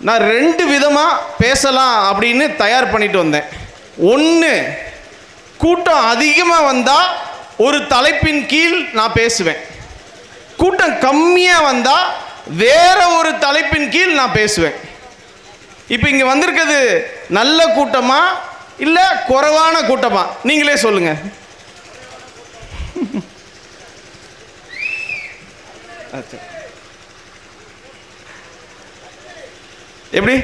நான் 2 விதமாக பேசலாம் அப்படின்னு தயார் பண்ணிட்டு வந்தேன். ஒன்று, கூட்டம் அதிகமாக வந்தால் ஒரு தலைப்பின் கீழ் நான் பேசுவேன். கூட்டம் கம்மியாக வந்தால் வேற ஒரு தலைப்பின் கீழ் நான் பேசுவேன். இப்போ இங்கே வந்திருக்கிறது நல்ல கூட்டமா இல்லை குறைவான கூட்டமா? நீங்களே சொல்லுங்க. எப்படி?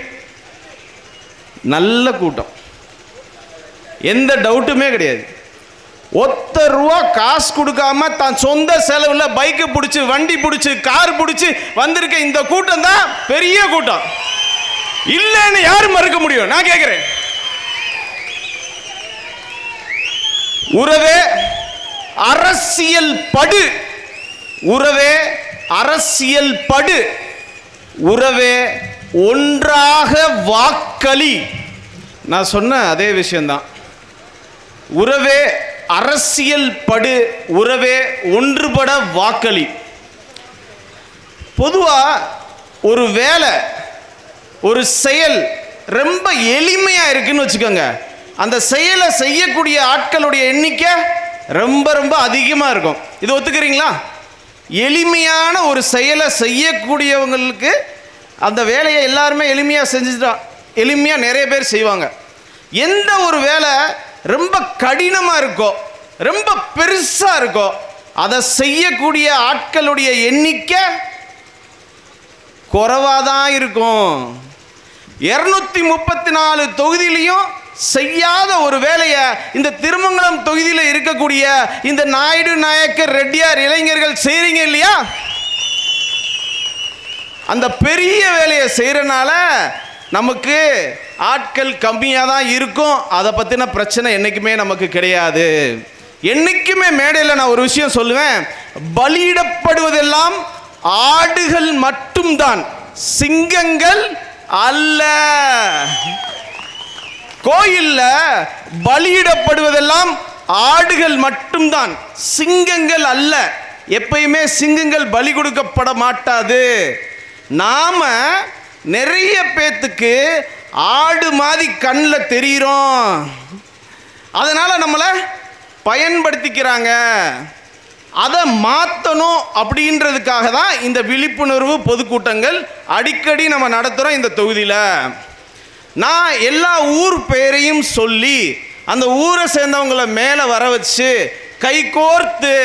நல்ல கூட்டம், எந்த டவுட்டுமே கிடையாது. ₹1 காசு கொடுக்காம தான் சொந்த செலவில் பைக்கு பிடிச்சி, வண்டி பிடிச்சி, கார் பிடிச்சி வந்திருக்க இந்த கூட்டம் தான் பெரிய கூட்டம். இல்லைன்னு யாரும் மறுக்க முடியும்? நான் கேட்கிறேன். உறவே அரசியல் படு, உறவே அரசியல் படு, உறவே ஒன்றாக வாக்களி. நான் சொன்ன அதே விஷயம்தான். உறவே அரசியல் படு, உறவே ஒன்றுபட வாக்களி. பொதுவாக ஒரு வேலை, ஒரு செயல் ரொம்ப எளிமையாக இருக்குன்னு வச்சுக்கோங்க, அந்த செயலை செய்யக்கூடிய ஆட்களுடைய எண்ணிக்கை ரொம்ப ரொம்ப அதிகமாக இருக்கும். இது ஒத்துக்கிறீங்களா? எளிமையான ஒரு செயலை செய்யக்கூடியவங்களுக்கு அந்த வேலையை எல்லாருமே எளிமையாக செஞ்சுட்டா, எளிமையாக நிறைய பேர் செய்வாங்க. எந்த ஒரு வேலை ரொம்ப கடினமாக இருக்கோ, ரொம்ப பெருசாக இருக்கோ, அதை செய்யக்கூடிய ஆட்களுடைய எண்ணிக்கை குறைவாக தான் இருக்கும். 234 தொகுதியிலையும் செய்யாத ஒரு வேலையை இந்த திருமங்கலம் தொகுதியில் இருக்கக்கூடிய இந்த நாயுடு, நாயக்கர், ரெட்டியார் இளைஞர்கள் செய்றீங்க இல்லையா? அந்த பெரிய வேலையை செய்கிறனால நமக்கு ஆட்கள் கம்மியாக தான் இருக்கும். அதை பற்றின பிரச்சனை என்றைக்குமே நமக்கு கிடையாது. என்றைக்குமே மேடையில் நான் ஒரு விஷயம் சொல்லுவேன், பலியிடப்படுவதெல்லாம் ஆடுகள் மட்டும்தான், சிங்கங்கள் அல்ல. கோயில்ல பலியிடப்படுவதெல்லாம் ஆடுகள் மட்டும்தான், சிங்கங்கள் அல்ல. எப்பயுமே சிங்கங்கள் பலி கொடுக்கப்பட மாட்டாது. நாம நிறைய பேத்துக்கு ஆடு மாதிரி கண்ணில் தெரிகிறோம், அதனால நம்மளை பயன்படுத்திக்கிறாங்க. அதை மாற்றணும் அப்படின்றதுக்காக தான் இந்த விழிப்புணர்வு பொதுக்கூட்டங்கள் அடிக்கடி நம்ம நடத்துகிறோம் இந்த தொகுதியில். நான் எல்லா ஊர் பேரையும் சொல்லி அந்த ஊரை சேர்ந்தவங்களை மேலே வர வச்சு கை கோர்த்து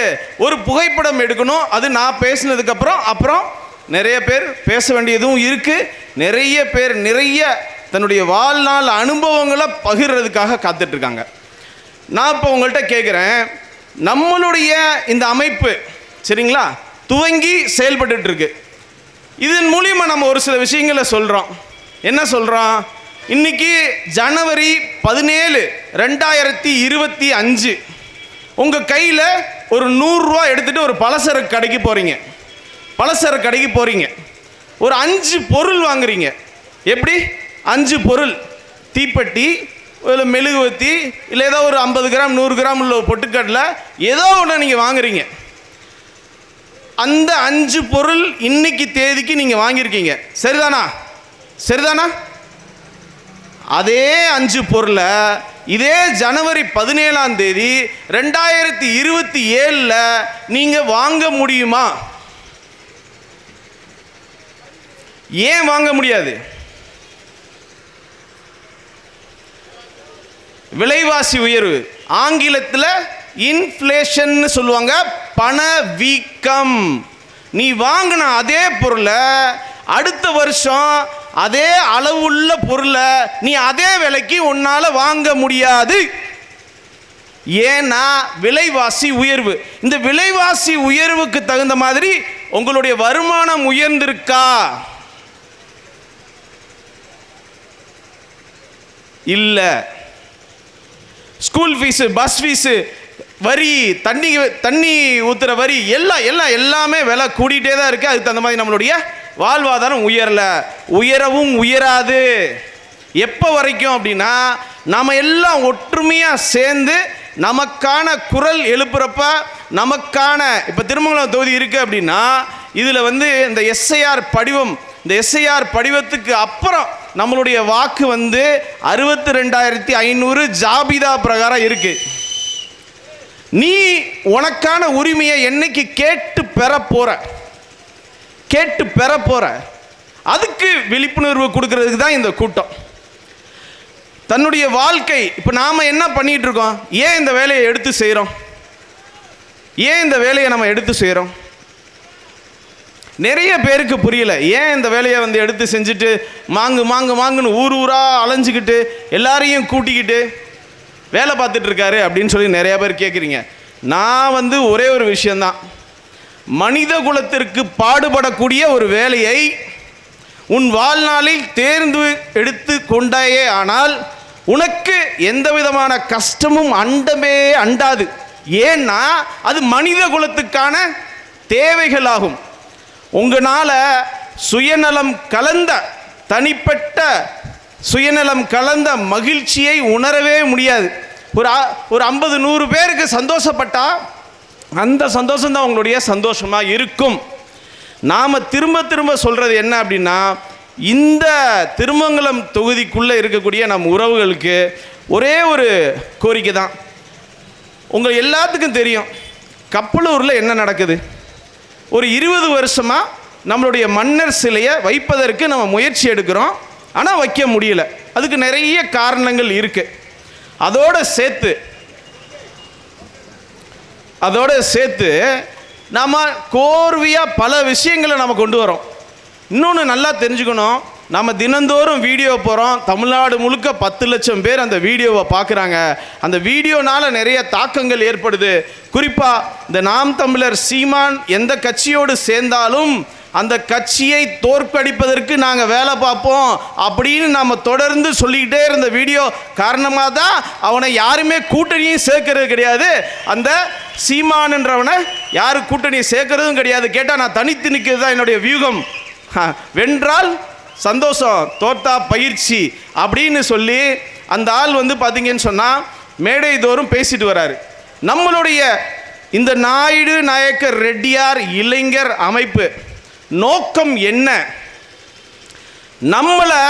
ஒரு புகைப்படம் எடுக்கணும். அது நான் பேசினதுக்கப்புறம் அப்புறம் நிறைய பேர் பேச வேண்டியதும் இருக்குது. நிறைய பேர் நிறைய தன்னுடைய வாழ்நாள் அனுபவங்களை பகிர்றதுக்காக காத்துட்ருக்காங்க. நான் இப்போ உங்கள்கிட்ட கேட்குறேன், நம்மளுடைய இந்த அமைப்பு சரிங்களா துவங்கி செயல்பட்டு இருக்கு. இதன் மூலியமாக நம்ம ஒரு சில விஷயங்களை சொல்கிறோம். என்ன சொல்கிறோம்? இன்னைக்கு ஜனவரி 17, 2025 உங்கள் கையில் ஒரு ₹100 எடுத்துகிட்டு ஒரு பலசரக்கு கடைக்கு போகிறீங்க. பலசரக்கு கடைக்கு போகிறீங்க, ஒரு 5 பொருள் வாங்குறீங்க. எப்படி? 5 பொருள், தீப்பெட்டி, இல்லை மெழுகுவத்தி, இல்லை ஏதோ ஒரு 50 கிராம் 100 கிராம் உள்ள பொட்டுக்கடலை, ஏதோ ஒன்று நீங்கள் வாங்குறீங்க. அந்த 5 பொருள் இன்னைக்கு தேதிக்கு நீங்கள் வாங்கியிருக்கீங்க, சரிதானா? சரிதானா? அதே 5 பொருளை இதே ஜனவரி 17 2027 நீங்கள் வாங்க முடியுமா? ஏன் வாங்க முடியாது? விலைவாசி உயர்வு, ஆங்கிலத்தில் இன்ஃப்ளேஷன் சொல்லுவாங்க, பணவீக்கம். நீ வாங்கின அதே பொருளை அடுத்த வருஷம் அதே அளவுள்ள பொருளை நீ அதே விலைக்கு உன்னால் வாங்க முடியாது. ஏன்னா விலைவாசி உயர்வு. இந்த விலைவாசி உயர்வுக்கு தகுந்த மாதிரி உங்களுடைய வருமானம் உயர்ந்திருக்கா? இல்லை. ஸ்கூல் ஃபீஸு, பஸ் ஃபீஸு, வரி, தண்ணி ஊற்றுற வரி எல்லாமே விலை கூடிகிட்டே தான் இருக்குது. அதுக்கு தகுந்த மாதிரி நம்மளுடைய வாழ்வாதாரம் உயரவும் உயராது. எப்போ வரைக்கும் அப்படின்னா நம்ம எல்லாம் ஒற்றுமையாக சேர்ந்து நமக்கான குரல் எழுப்புறப்ப, நமக்கான இப்போ திருமங்கலம் தொகுதி இருக்குது அப்படின்னா இதில் இந்த எஸ்ஐஆர் படிவம் இந்த எஸ்ஐஆர் படிவத்துக்கு அப்புறம் நம்மளுடைய வாக்கு வந்து 62,500 ஜாபிதா பிரகாரம் இருக்கு. நீ உனக்கான உரிமையை என்னைக்கு கேட்டு பெற போற அதுக்கு விழிப்புணர்வு கொடுக்கறதுக்கு தான் இந்த கூட்டம். தன்னுடைய வாழ்க்கை இப்போ நாம் என்ன பண்ணிட்டு இருக்கோம்? ஏன் இந்த வேலையை எடுத்து செய்கிறோம்? நிறைய பேருக்கு புரியல. ஏன் இந்த வேலையை வந்து எடுத்து செஞ்சுட்டு மாங்குன்னு ஊரா அலைஞ்சிக்கிட்டு எல்லாரையும் கூட்டிக்கிட்டு வேலை பார்த்துட்டு இருக்காரு அப்படின்னு சொல்லி நிறைய பேர் கேட்குறீங்க. நான் வந்து ஒரே ஒரு விஷயந்தான், மனித குலத்திற்கு பாடுபடக்கூடிய ஒரு வேலையை உன் வாழ்நாளில் தேர்ந்து எடுத்து கொண்டாயே ஆனால் உனக்கு எந்த விதமான கஷ்டமும் அண்டாது. ஏன்னா அது மனித குலத்துக்கான தேவைகளாகும். உங்களால் தனிப்பட்ட சுயநலம் கலந்த மகிழ்ச்சியை உணரவே முடியாது. ஒரு 50-100 பேருக்கு சந்தோஷப்பட்டா அந்த சந்தோஷம் தான் உங்களுடைய சந்தோஷமாக இருக்கும். நாம் திரும்ப சொல்கிறது என்ன அப்படின்னா, இந்த திருமங்கலம் தொகுதிக்குள்ளே இருக்கக்கூடிய நம் உறவுகளுக்கு ஒரே ஒரு கோரிக்கை தான். உங்கள் எல்லாத்துக்கும் தெரியும் கப்பலூரில் என்ன நடக்குது. ஒரு 20 வருஷமாக நம்மளுடைய மன்னர் சிலையை வைப்பதற்கு நம்ம முயற்சி எடுக்கிறோம், ஆனால் வைக்க முடியல. அதுக்கு நிறைய காரணங்கள் இருக்குது. அதோட சேர்த்து நாம் கோர்வையாக பல விஷயங்களை நம்ம கொண்டு வரோம். இன்னொன்று நல்லா தெரிஞ்சுக்கணும், நம்ம தினந்தோறும் வீடியோ போகிறோம். தமிழ்நாடு முழுக்க 10 லட்சம் பேர் அந்த வீடியோவை பார்க்குறாங்க. அந்த வீடியோனால் நிறைய தாக்கங்கள் ஏற்படுது. குறிப்பாக இந்த நாம் தமிழர் சீமான் எந்த கட்சியோடு சேர்ந்தாலும் அந்த கட்சியை தோற்கடிப்பதற்கு நாங்கள் வேலை பார்ப்போம் அப்படின்னு நம்ம தொடர்ந்து சொல்லிக்கிட்டே இருந்த வீடியோ காரணமாக தான் அவனை யாருமே கூட்டணியும் சேர்க்கறது கிடையாது. அந்த சீமான்ன்றவனை யாரும் கூட்டணியை சேர்க்கறதும் கிடையாது. கேட்டால் நான் தனித்து நிற்கிறது தான் என்னுடைய வியூகம். வென்றால் சந்தோஷம், தோத்தா பயிற்சி அப்படின்னு சொல்லி அந்த ஆள் வந்து பார்த்தீங்கன்னு சொன்னால் மேடை தோறும் பேசிட்டு வராரு. நம்மளுடைய இந்த நாயுடு நாயக்கர் ரெட்டியார் இளைஞர் அமைப்பு நோக்கம் என்ன? நம்மளை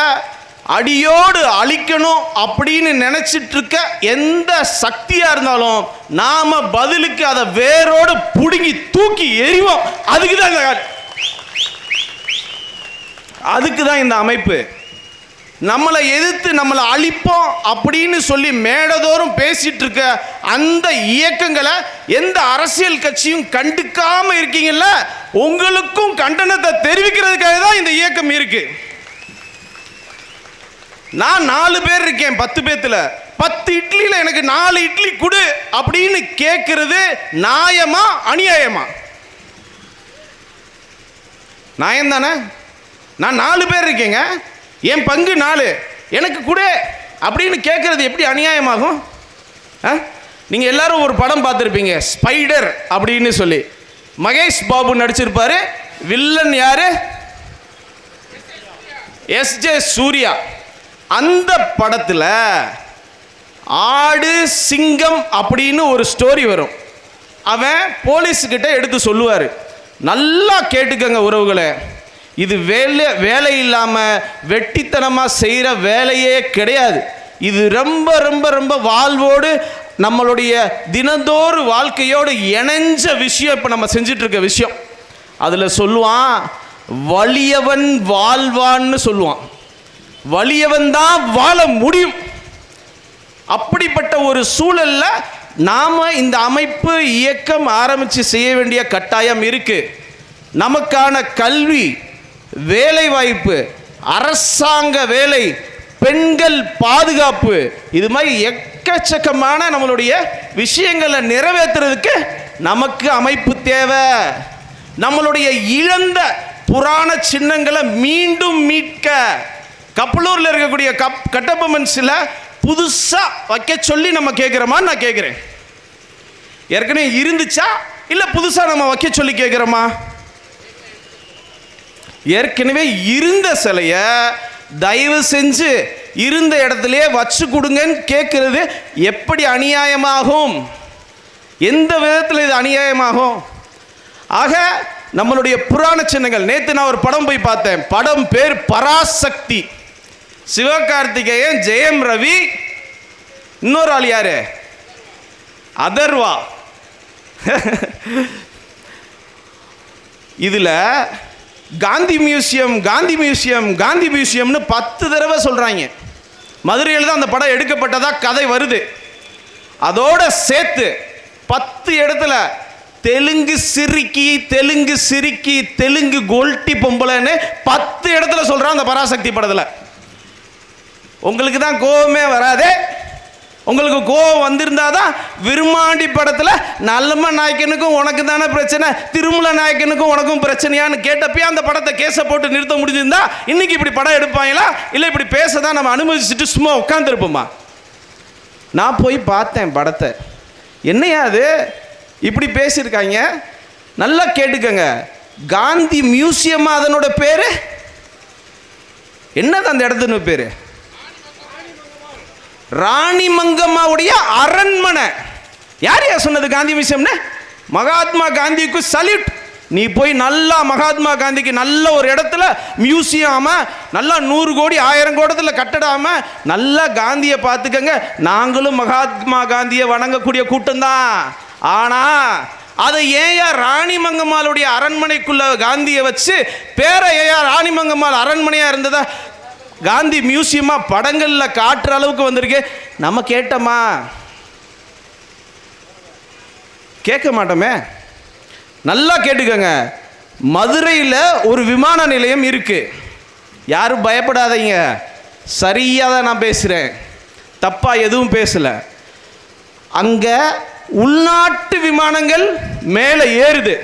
அடியோடு அழிக்கணும் அப்படின்னு நினைச்சிட்டு இருக்க எந்த சக்தியா இருந்தாலும் நாம பதிலுக்கு அதை வேரோடு புடுங்கி தூக்கி எறிவோம். அதுக்கு தான் இந்த அமைப்பு. நம்மளை எதிர்த்து நம்மளை அழிப்போம் அப்படின்னு சொல்லி மேடதோறும் பேசிட்டு இருக்க அந்த இயக்கங்களை எந்த அரசியல் கட்சியும் கண்டுக்காம இருக்கீங்கல்ல, உங்களுக்கும் கண்டனத்தை தெரிவிக்கிறதுக்காக தான் இந்த இயக்கம் இருக்கு. நான் 4 பேர் இருக்கேன் 10 பேத்துல, 10 இட்லியில் எனக்கு 4 இட்லி கொடு அப்படின்னு கேட்கறது நியாயமா அநியாயமா? நியாயம் தானே? நான் 4 பேர் இருக்கேங்க, என் பங்கு 4, எனக்கு கொடு அப்படின்னு கேட்கறது எப்படி அநியாயமாகும்? நீங்கள் எல்லாரும் ஒரு படம் பார்த்துருப்பீங்க, ஸ்பைடர் அப்படின்னு சொல்லி. மகேஷ் பாபு நடிச்சிருப்பாரு. வில்லன் யாரு? எஸ்ஜே சூர்யா. அந்த படத்தில் ஆடு சிங்கம் அப்படின்னு ஒரு ஸ்டோரி வரும். அவன் போலீஸுக்கிட்ட எடுத்து சொல்லுவார், நல்லா கேட்டுக்கங்க உறவுகளை, இது வேலை இல்லாமல் வெட்டித்தனமாக செய்கிற வேலையே கிடையாது. இது ரொம்ப ரொம்ப ரொம்ப வாழ்வோடு நம்மளுடைய தினந்தோறு வாழ்க்கையோடு இணைஞ்ச விஷயம். இப்போ நம்ம செஞ்சிட்டு இருக்க விஷயம். அதில் சொல்லுவான், வலியவன் வாழ்வான்னு சொல்லுவான். வலியவன் தான் வாழ முடியும். அப்படிப்பட்ட ஒரு சூழலில் நாம் இந்த அமைப்பு இயக்கம் ஆரம்பித்து செய்ய வேண்டிய கட்டாயம் இருக்கு. நமக்கான கல்வி, வேலை வாய்ப்பு, அரசாங்க வேலை, பெண்கள் பாதுகாப்பு, இது மாதிரி எக்கச்சக்கமான நம்மளுடைய விஷயங்களை நிறைவேற்றுறதுக்கு நமக்கு அமைப்பு தேவை. நம்மளுடைய இழந்த புராண சின்னங்களை மீண்டும் மீட்க கப்பலூரில் இருக்கக்கூடிய கட்டபொம்மன்ஸில் புதுசாக வைக்க சொல்லி நம்ம கேட்குறோமான்னு நான் கேட்குறேன். ஏற்கனவே இருந்துச்சா இல்லை புதுசாக நம்ம வைக்க சொல்லி கேட்குறோமா? ஏற்கனவே இருந்த சிலையை தயவு செஞ்சு இருந்த இடத்துலையே வச்சு கொடுங்கன்னு கேட்கறது எப்படி அநியாயமாகும்? எந்த விதத்தில் இது அநியாயமாகும்? ஆக நம்மளுடைய புராண சின்னங்கள். நேற்று நான் ஒரு படம் போய் பார்த்தேன். படம் பேர் பராசக்தி. சிவகார்த்திகேயன், ஜெயம் ரவி, இன்னொரு ஆள் யாரு, அதர்வா. இதுல காந்தி மியூசியம் காந்தி மியூசியம் காந்தி மியூசியம்னு 10 தடவை சொல்றாங்க. மதுரையில் தான் அந்த படம் எடுக்கப்பட்டதா கதை வருது. அதோட சேர்த்து 10 இடத்துல தெலுங்கு சிரிக்கி தெலுங்கு சிரிக்கி தெலுங்கு கோல்ட்டி பொம்பளைன்னு 10 இடத்துல சொல்றான் அந்த பராசக்தி படத்துல. உங்களுக்கு தான் கோபமே வராதே. உங்களுக்கு கோபம் வந்திருந்தாதான் விருமாண்டி படத்துல நல்லம்ம நாயக்கனுக்கும் உனக்கு தானே பிரச்சனை, திருமல நாயக்கனுக்கும் உனக்கும் பிரச்சனையான்னு கேட்டப்பயே அந்த படத்தை கேஸை போட்டு நிறுத்த முடிஞ்சிருந்தா இன்னைக்கு இப்படி படம் எடுப்பாங்களா? இல்லை இப்படி பேசதான் நம்ம அனுமதிச்சுட்டு சும்மா உட்காந்துருப்போமா? நான் போய் பார்த்தேன் படத்தை. என்னையா அது இப்படி பேசியிருக்காங்க? நல்லா கேட்டுக்கங்க. காந்தி மியூசியமா அதனோட பேரு என்னது? அந்த இடத்துன்னு பேரு ராணிமங்கம்மாவுடைய அரண்மனை. யார் யார் சொன்னது காந்தி மியூசியம்னு? மகாத்மா காந்திக்கு சல்யூட். நீ போய் நல்லா மகாத்மா காந்திக்கு நல்ல ஒரு இடத்துல மியூசியம், நல்லா 100 கோடி 1000 கோடத்துல கட்டடாம நல்லா காந்தியை பார்த்துக்கங்க. நாங்களும் மகாத்மா காந்தியை வணங்கக்கூடிய கூட்டம் தான். ஆனா அதை ஏயா ராணிமங்கம்மாளுடைய அரண்மனைக்குள்ள காந்தியை வச்சு பேரை ஏயா ராணிமங்கம்மாள் அரண்மனையா இருந்ததா காந்தி மியூசியமா படங்கள்ல காட்டுற அளவுக்கு வந்திருக்கு. நம்ம கேட்டோமா? கேட்க மாட்டோமே. நல்லா கேட்டுக்கங்க. மதுரையில் ஒரு விமான நிலையம் இருக்கு. யாரும் பயப்படாதீங்க, சரியாக தான் நான் பேசுகிறேன், தப்பா எதுவும் பேசல. அங்க உள்நாட்டு விமானங்கள் மேலே ஏறுது,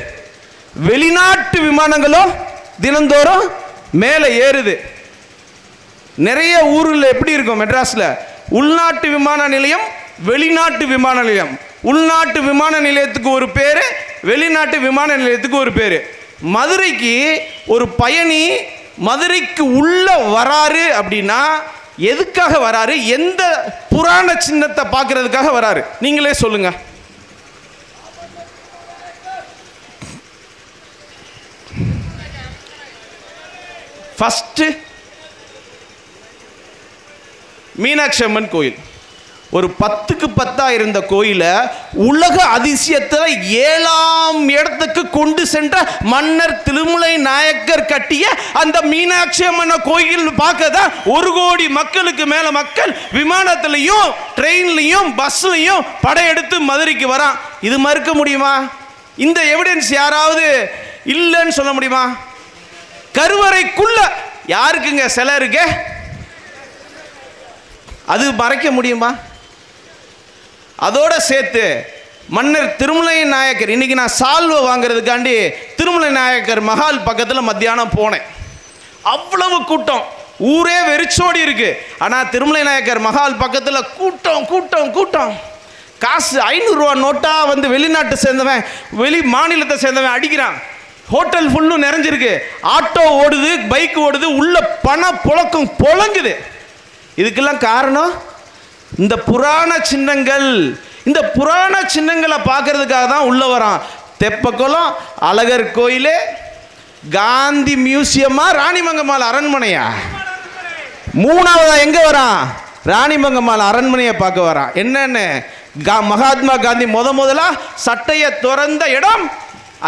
வெளிநாட்டு விமானங்களும் தினந்தோறும் மேலே ஏறுது. நிறைய ஊரில் எப்படி இருக்கும்? மெட்ராஸில் உள்நாட்டு விமான நிலையம், வெளிநாட்டு விமான நிலையம். உள்நாட்டு விமான நிலையத்துக்கு ஒரு பேர், வெளிநாட்டு விமான நிலையத்துக்கு ஒரு பேர். மதுரைக்கு ஒரு பயணி மதுரைக்கு உள்ள வராரு அப்படின்னா எதுக்காக வராரு? எந்த புராண சின்னத்தை பார்க்கறதுக்காக வராரு? நீங்களே சொல்லுங்க. ஃபர்ஸ்ட் மீனாட்சி அம்மன் கோயில். ஒரு 10க்கு 10 இருந்த கோயிலை உலக அதிசயத்தில் 7ஆம் இடத்துக்கு கொண்டு சென்ற மன்னர் திருமலை நாயக்கர் கட்டிய அந்த மீனாட்சி அம்மன் கோயில் பார்க்க தான் 1 கோடி மக்களுக்கு மேல மக்கள் விமானத்திலையும் ட்ரெயின்லையும் பஸ்லையும் படையெடுத்து மதுரைக்கு வரான். இது மறுக்க முடியுமா? இந்த எவிடன்ஸ் யாராவது இல்லைன்னு சொல்ல முடியுமா? கருவறைக்குள்ள யாருக்குங்க சிலை இருக்கு? அது மறைக்க முடியுமா? அதோட சேர்த்து மன்னர் திருமலை நாயக்கர், இன்னைக்கு நான் சால்வை வாங்குறதுக்காண்டி திருமலை நாயக்கர் மஹால் பக்கத்தில் மத்தியானம் போனேன். அவ்வளவு கூட்டம், ஊரே வெறிச்சோடி இருக்கு. ஆனால் திருமலை நாயக்கர் மஹால் பக்கத்தில் கூட்டம் கூட்டம் கூட்டம். காசு 500 ரூபா நோட்டா வந்து வெளிநாட்டை சேர்ந்தவன், வெளி மாநிலத்தை சேர்ந்தவன் அடிக்கிறான். ஹோட்டல் ஃபுல்லும் நிறைஞ்சிருக்கு, ஆட்டோ ஓடுது, பைக் ஓடுது, உள்ள பண புழக்கம் புழங்குது. இதுக்கெல்லாம் காரணம் இந்த புராண சின்னங்கள். இந்த புராண சின்னங்களை பார்க்கறதுக்காக தான் உள்ள வரான். தெப்பக்குளம் அழகர் கோயிலே, காந்தி மியூசியமா, ராணிமங்கம்மாள் அரண்மனையா? 3ஆவதா எங்க வரான்? ராணிமங்கம்மாள் அரண்மனையை பார்க்க வரான். என்னன்னு? மகாத்மா காந்தி முதலா சட்டையை திறந்த இடம்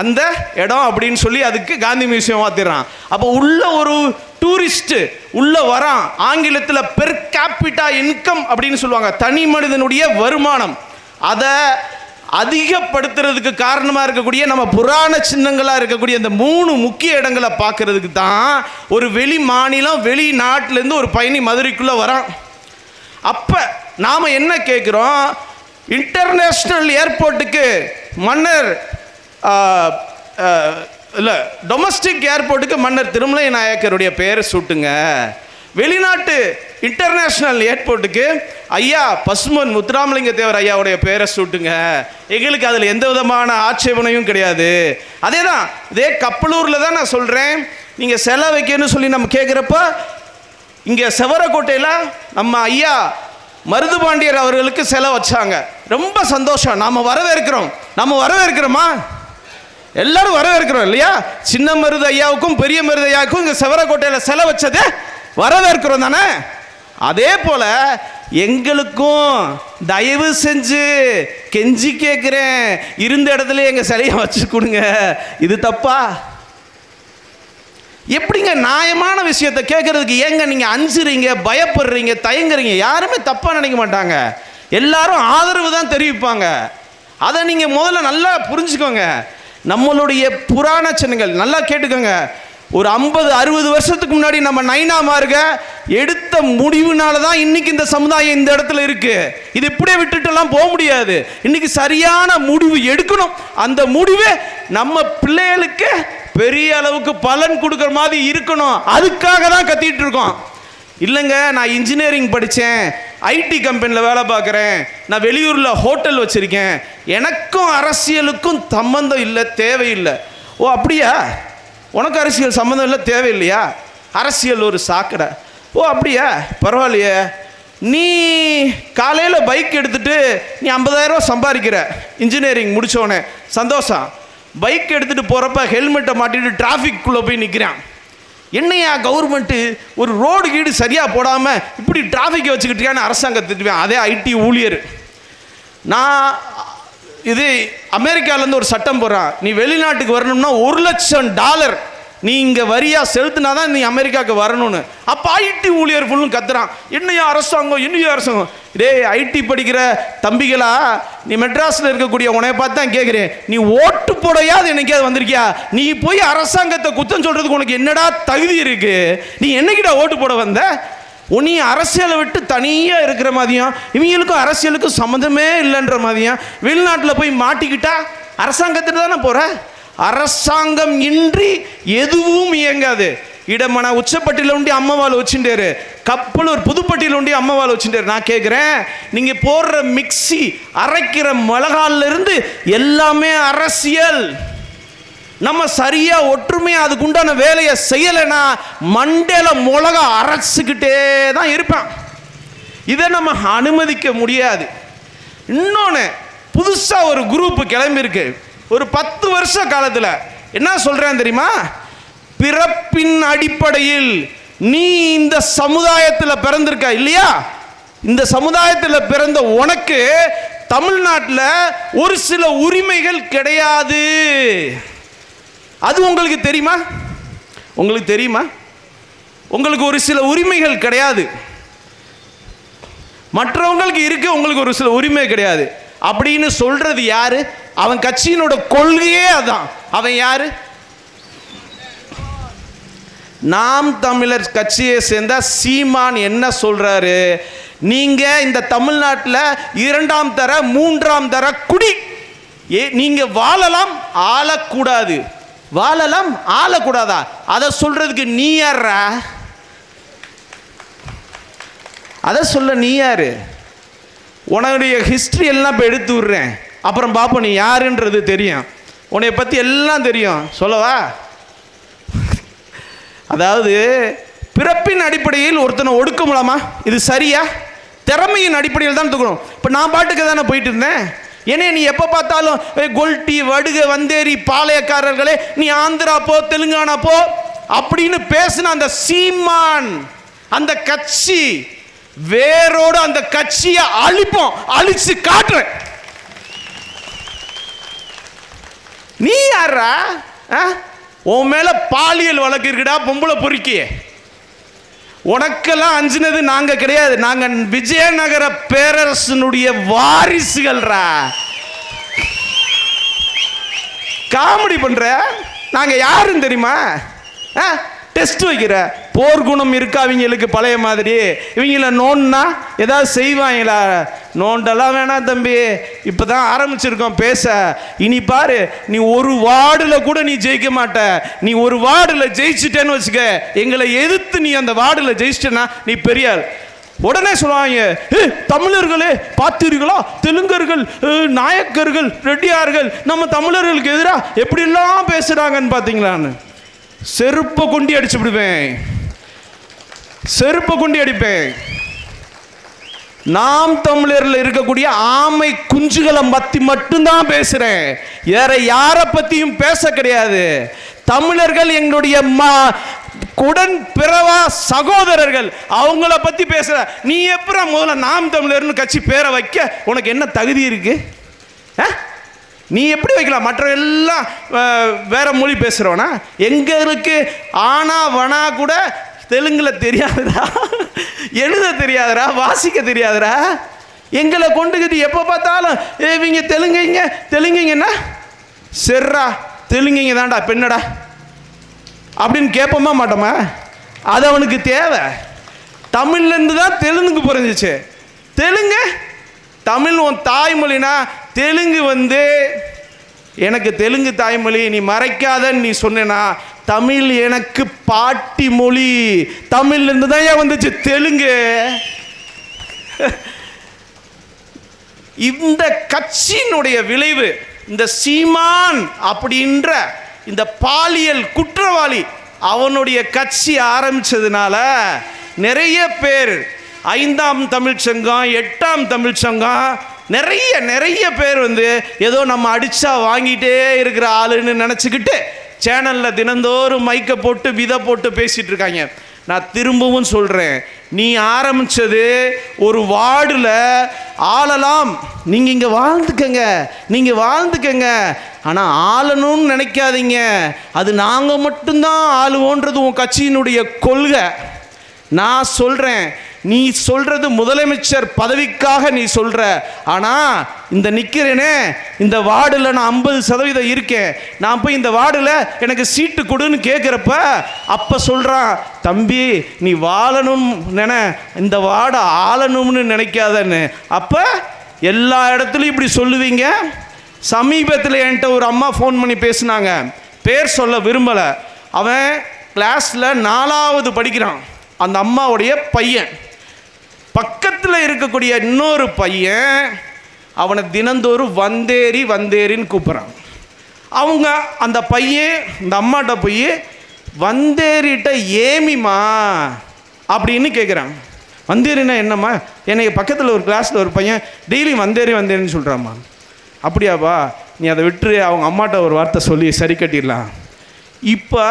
அந்த இடம் அப்படின்னு சொல்லி அதுக்கு காந்தி மியூசியம் மாத்திடுறான். அப்போ உள்ள ஒரு டூரிஸ்ட் உள்ள வரான். ஆங்கிலத்தில் பெர் கேபிட்டா இன்கம் அப்படின்னு சொல்லுவாங்க, தனி மனிதனுடைய வருமானம். அதை அதிகப்படுத்துறதுக்கு காரணமாக இருக்கக்கூடிய நம்ம புராண சின்னங்களாக இருக்கக்கூடிய இந்த 3 முக்கிய இடங்களை பார்க்கறதுக்கு தான் ஒரு வெளி மாநிலம், வெளிநாட்டிலேருந்து ஒரு பயணி மதுரைக்குள்ளே வரான். அப்போ நாம் என்ன கேட்குறோம்? இன்டர்நேஷ்னல் ஏர்போர்ட்டுக்கு மன்னர் இல்லை, டொமஸ்டிக் ஏர்போர்ட்டுக்கு மன்னர் திருமலை நாயக்கருடைய பெயரை சூட்டுங்க. வெளிநாட்டு இன்டர்நேஷ்னல் ஏர்போர்ட்டுக்கு ஐயா பசுமன் முத்துராமலிங்க தேவர் ஐயாவுடைய பெயரை சூட்டுங்க. எங்களுக்கு அதில் எந்த விதமான ஆட்சேபனையும் கிடையாது. அதே தான், இதே கப்பலூரில் தான் நான் சொல்கிறேன். நீங்கள் சிலை வைக்கணும்னு சொல்லி நம்ம கேட்குறப்ப இங்கே செவரக்கோட்டையில் நம்ம ஐயா மருதுபாண்டியர் அவர்களுக்கு சிலை வச்சாங்க. ரொம்ப சந்தோஷம், நாம் வரவேற்கிறோம். நம்ம வரவேற்கிறோமா? எல்லாரும் வரவேற்கிறோம் இல்லையா? சின்ன மருது ஐயாவுக்கும் பெரிய மருது ஐயாவுக்கும் இங்கே செவரக்கோட்டையில் செலை வச்சது வரவேற்கிறோம் தானே? அதே போல எங்களுக்கும் தயவு செஞ்சு கெஞ்சி கேட்குறேன், இருந்த இடத்துல எங்கள் சிலையை வச்சு கொடுங்க. இது தப்பா? எப்படிங்க நியாயமான விஷயத்தை கேட்கறதுக்கு ஏங்க நீங்கள் அஞ்சுறீங்க, பயப்படுறீங்க, தயங்குறீங்க? யாருமே தப்பாக நினைக்க மாட்டாங்க, எல்லாரும் ஆதரவு தான் தெரிவிப்பாங்க. அதை நீங்கள் முதல்ல நல்லா புரிஞ்சுக்கோங்க. நம்மளுடைய புராண சின்னங்கள் நல்லா கேட்டுக்கோங்க. ஒரு 50-60 வருஷத்துக்கு முன்னாடி நம்ம நைனாமார்க எடுத்த முடிவுனால தான் இன்னைக்கு இந்த சமுதாயம் இந்த இடத்துல இருக்கு. இது இப்படியே விட்டுட்டுலாம் போக முடியாது. இன்னைக்கு சரியான முடிவு எடுக்கணும். அந்த முடிவே நம்ம பிள்ளைகளுக்கு பெரிய அளவுக்கு பலன் கொடுக்குற மாதிரி இருக்கணும். அதுக்காக தான் கத்திட்டு இருக்கோம். இல்லைங்க, நான் இன்ஜினியரிங் படித்தேன், ஐடி கம்பெனியில் வேலை பார்க்குறேன், நான் வெளியூரில் ஹோட்டல் வச்சுருக்கேன், எனக்கும் அரசியலுக்கும் சம்பந்தம் இல்லை, தேவையில்லை. ஓ அப்படியா? உனக்கு அரசியல் சம்மந்தம் இல்லை, தேவையில்லையா? அரசியல் ஒரு சாக்கடை. ஓ அப்படியா? பரவாயில்லையே. நீ காலையில் பைக் எடுத்துகிட்டு நீ 50,000 ரூபா சம்பாதிக்கிற, இன்ஜினியரிங் முடித்தோடனே சந்தோஷம். பைக் எடுத்துகிட்டு போகிறப்ப ஹெல்மெட்டை மாட்டிட்டு டிராஃபிக்குள்ளே போய் நிற்கிறான். என்னையா கவர்மெண்ட்டு ஒரு ரோடு கீடு சரியாக போடாமல் இப்படி டிராஃபிக்கை வச்சுக்கிட்டியான்னு அரசாங்கம் திட்டுவேன். அதே ஐடி ஊழியர். நான் இது அமெரிக்காவிலேருந்து ஒரு சட்டம் போடுறான், நீ வெளிநாட்டுக்கு வரணும்னா $1,00,000 நீ இங்கே வரியா செலுத்தினா தான் நீ அமெரிக்காவுக்கு வரணும்னு. அப்போ ஐடி ஊழியர் ஃபுல்லும் கத்துறான், என்னையா அரசாங்கம், என்னையா அரசாங்கம். டே ஐடி படிக்கிற தம்பிகளா, நீ மெட்ராஸில் இருக்கக்கூடிய உனைய பார்த்து தான் கேட்குறேன், நீ ஓட்டு போடையாவது என்னைக்காவது வந்திருக்கியா? நீ போய் அரசாங்கத்தை குத்தம் சொல்கிறதுக்கு உனக்கு என்னடா தகுதி இருக்கு? நீ என்னைக்கிடா ஓட்டு போட வந்த? நீ அரசியலை விட்டு தனியாக இருக்கிற மாதிரியும் இவங்களுக்கும் அரசியலுக்கும் சம்மந்தமே இல்லைன்ற மாதிரியும் வெளிநாட்டில் போய் மாட்டிக்கிட்டா அரசாங்கத்தில் தானே போகிற. அரசாங்கம் இன்றி எதுவும் இயங்காது. இடமன உச்சப்பட்டியில் உண்டி அம்மவாள் வச்சுட்டாரு, கப்பலூர் புதுப்பட்டியில் உண்டி அம்மவாள் வச்சுட்டாரு. நான் கேட்குறேன், நீங்கள் போடுற மிக்சி, அரைக்கிற மிளகால இருந்து எல்லாமே அரசியல். நம்ம சரியா ஒற்றுமையா அதுக்கு உண்டான வேலையை செய்யலைன்னா மண்டையில மிளகா அரைச்சுக்கிட்டே தான் இருப்பான். இதை நம்ம அனுமதிக்க முடியாது. இன்னொன்று, புதுசாக ஒரு குரூப் கிளம்பியிருக்கு. ஒரு 10 வருஷ காலத்தில் என்ன சொல்கிறேன் தெரியுமா? பிறப்பின் அடிப்படையில் நீ இந்த சமுதாயத்தில் பிறந்திருக்க இல்லையா? இந்த சமுதாயத்தில் பிறந்த உனக்கு தமிழ்நாட்டில் ஒரு சில உரிமைகள் கிடையாது. அது உங்களுக்கு தெரியுமா? உங்களுக்கு தெரியுமா? உங்களுக்கு ஒரு சில உரிமைகள் கிடையாது, மற்றவங்களுக்கு இருக்கு, உங்களுக்கு ஒரு சில உரிமை கிடையாது அப்படின்னு சொல்றது யாரு? அவன் கட்சியினோட கொள்கையே அதான். அவன் யாரு? நாம் தமிழர் கட்சியை சேர்ந்த சீமான் என்ன சொல்றாரு? நீங்க இந்த தமிழ்நாட்டில் 2ஆம் தர 3ஆம் தர குடி, நீங்க வாழலாம், ஆளக்கூடாது. வாழலாம், ஆளக்கூடாதா? அதை சொல்றதுக்கு நீ யாரா? அதை சொல்ல நீ யாரு? உன்னுடைய ஹிஸ்ட்ரி எல்லாம் இப்போ எடுத்து விடுறேன், அப்புறம் பார்ப்போம் நீ யாருன்றது தெரியும். உன்னை பற்றி எல்லாம் தெரியும். சொல்லவா? அதாவது பிறப்பின் அடிப்படையில் ஒருத்தனை ஒடுக்க முடியுமா? இது சரியா? திறமையின் அடிப்படையில் தான் தூக்கணும். இப்போ நான் பாட்டுக்கு தானே போயிட்டு இருந்தேன். ஏன்னா நீ எப்போ பார்த்தாலும் கொல்ட்டி, வடுக, வந்தேரி, பாளையக்காரர்களே, நீ ஆந்திரா போ, தெலுங்கானா போ அப்படின்னு பேசின அந்த சீமான், அந்த கட்சி வேரோடு அந்த கட்சியை அழிப்போம், அழிச்சு காட்டுறேன். நீ யாரா? உன் மேல பாலியல் வழக்கு இருக்குடா, பொம்பளை பொறுக்கி. உனக்கெல்லாம் அஞ்சினது நாங்க கிடையாது, நாங்க விஜயநகர பேரரசனுடைய வாரிசுகள்ரா. காமெடி பண்ற? நாங்க யாருன்னு தெரியுமா? டெஸ்ட் வைக்கிற போர்க்குணம் இருக்கா அவங்களுக்கு பழைய மாதிரி? இவங்கள நோண்டா ஏதாவது செய்வாங்களா? நோண்டெல்லாம் வேணாம் தம்பி, இப்போ தான் ஆரம்பிச்சிருக்கோம் பேச. இனி பாரு, நீ ஒரு வார்டில் கூட நீ ஜெயிக்க மாட்ட. நீ ஒரு வார்டில் ஜெயிச்சிட்டேன்னு வச்சுக்க, எங்களை எதிர்த்து நீ அந்த வார்டில் ஜெயிச்சிட்டேன்னா நீ பெரியாள். உடனே சொல்லுவாங்க, தமிழர்களே பார்த்தீர்களா, தெலுங்கர்கள், நாயக்கர்கள், ரெட்டியார்கள் நம்ம தமிழர்களுக்கு எதிராக எப்படிலாம் பேசுகிறாங்கன்னு பார்த்தீங்களான்னு. செருப்பை கொண்டி அடிச்சு விடுவேன், செருப்பை கொண்டி அடிப்பேன். நாம் தமிழர்ல இருக்கக்கூடிய ஆமை குஞ்சுகளை பத்தி மட்டும்தான் பேசுறேன், வேற யாரை பத்தியும் பேச கிடையாது. தமிழர்கள் எங்களுடைய உடன் பிறவா சகோதரர்கள், அவங்கள பத்தி பேசுற. நீ எப்ப முதல்ல நாம் தமிழர்னு கட்சி பேரை வைக்க உனக்கு என்ன தகுதி இருக்கு? நீ எப்படி வைக்கலாம்? மற்ற எல்லாம் வேற மொழி பேசுறவனா? எங்களுக்கு ஆனா வனா கூட தெலுங்குல தெரியாதுடா, எழுத தெரியாதுடா, வாசிக்க தெரியாதுடா. எங்களை கொண்டுக்கிட்டு எப்போ பார்த்தாலும் இவங்க தெலுங்குங்கன்னா செர்ரா தெலுங்குங்க தான்டா பெண்ணடா அப்படின்னு கேட்போமா மாட்டோமா? அது அவனுக்கு தேவை. தமிழ்லேருந்து தான் தெலுங்குக்கு பிறந்துச்சு. தமிழ் உன் தாய்மொழினா தெலுங்கு எனக்கு தெலுங்கு தாய்மொழி, நீ மறைக்காதன்னு நீ சொன்னா தமிழ் எனக்கு பாட்டி மொழி. தமிழ்லேருந்து தான் ஏன் வந்துச்சு தெலுங்கு. இந்த கட்சியினுடைய விளைவு, இந்த சீமான் அப்படின்ற இந்த பாலியல் குற்றவாளி அவனுடைய கட்சி ஆரம்பிச்சதுனால நிறைய பேர் 5ஆம் தமிழ்ச்சங்கம் 8ஆம் தமிழ்ச்சங்கம் நிறைய பேர் ஏதோ நம்ம அடிச்சா வாங்கிட்டே இருக்கிற ஆளுன்னு நினச்சிக்கிட்டு சேனலில் தினந்தோறும் மைக்கை போட்டு விதை போட்டு பேசிட்டு இருக்காங்க. நான் திரும்பவும் சொல்கிறேன், நீ ஆரம்பித்தது ஒரு வார்டில் ஆளலாம், நீங்கள் இங்கே வாழ்ந்துக்கங்க, ஆனால் ஆளணும்னு நினைக்காதீங்க. அது நாங்கள் மட்டும்தான் ஆளுவோன்றது உன் கட்சியினுடைய கொள்கை. நான் சொல்கிறேன், நீ சொல்கிறது முதலமைச்சர் பதவிக்காக நீ சொல்கிற. ஆனால் இந்த நிற்கிறேனே இந்த வார்டில் நான் 50% இருக்கேன், நான் போய் இந்த வார்டில் எனக்கு சீட்டு கொடுன்னு கேட்குறப்ப அப்போ சொல்கிறான், தம்பி நீ வாழணும் இந்த வார்டை ஆளணும்னு நினைக்காதன்னு. அப்போ எல்லா இடத்துலையும் இப்படி சொல்லுவீங்க. சமீபத்தில் என்கிட்ட ஒரு அம்மா ஃபோன் பண்ணி பேசினாங்க, பேர் சொல்ல விரும்பலை. அவன் கிளாஸில் 4வது படிக்கிறான். அந்த அம்மாவுடைய பையன் பக்கத்தில் இருக்கக்கூடிய இன்னொரு பையன் அவனை தினந்தோறும் வந்தேரின்னு கூப்பிட்றான். அவங்க அந்த பையன் இந்த அம்மாட்ட போய் வந்தேரிட்ட ஏமிமா அப்படின்னு கேட்குறான். வந்தேரின்னா என்னம்மா? என்னை பக்கத்தில் ஒரு கிளாஸில் ஒரு பையன் டெய்லி வந்தேரின்னு சொல்கிறாம்மா. அப்படியாப்பா, நீ அதை விட்டுரு, அவங்க அம்மாட்ட ஒரு வார்த்தை சொல்லி சரி கட்டிடலாம். இப்போ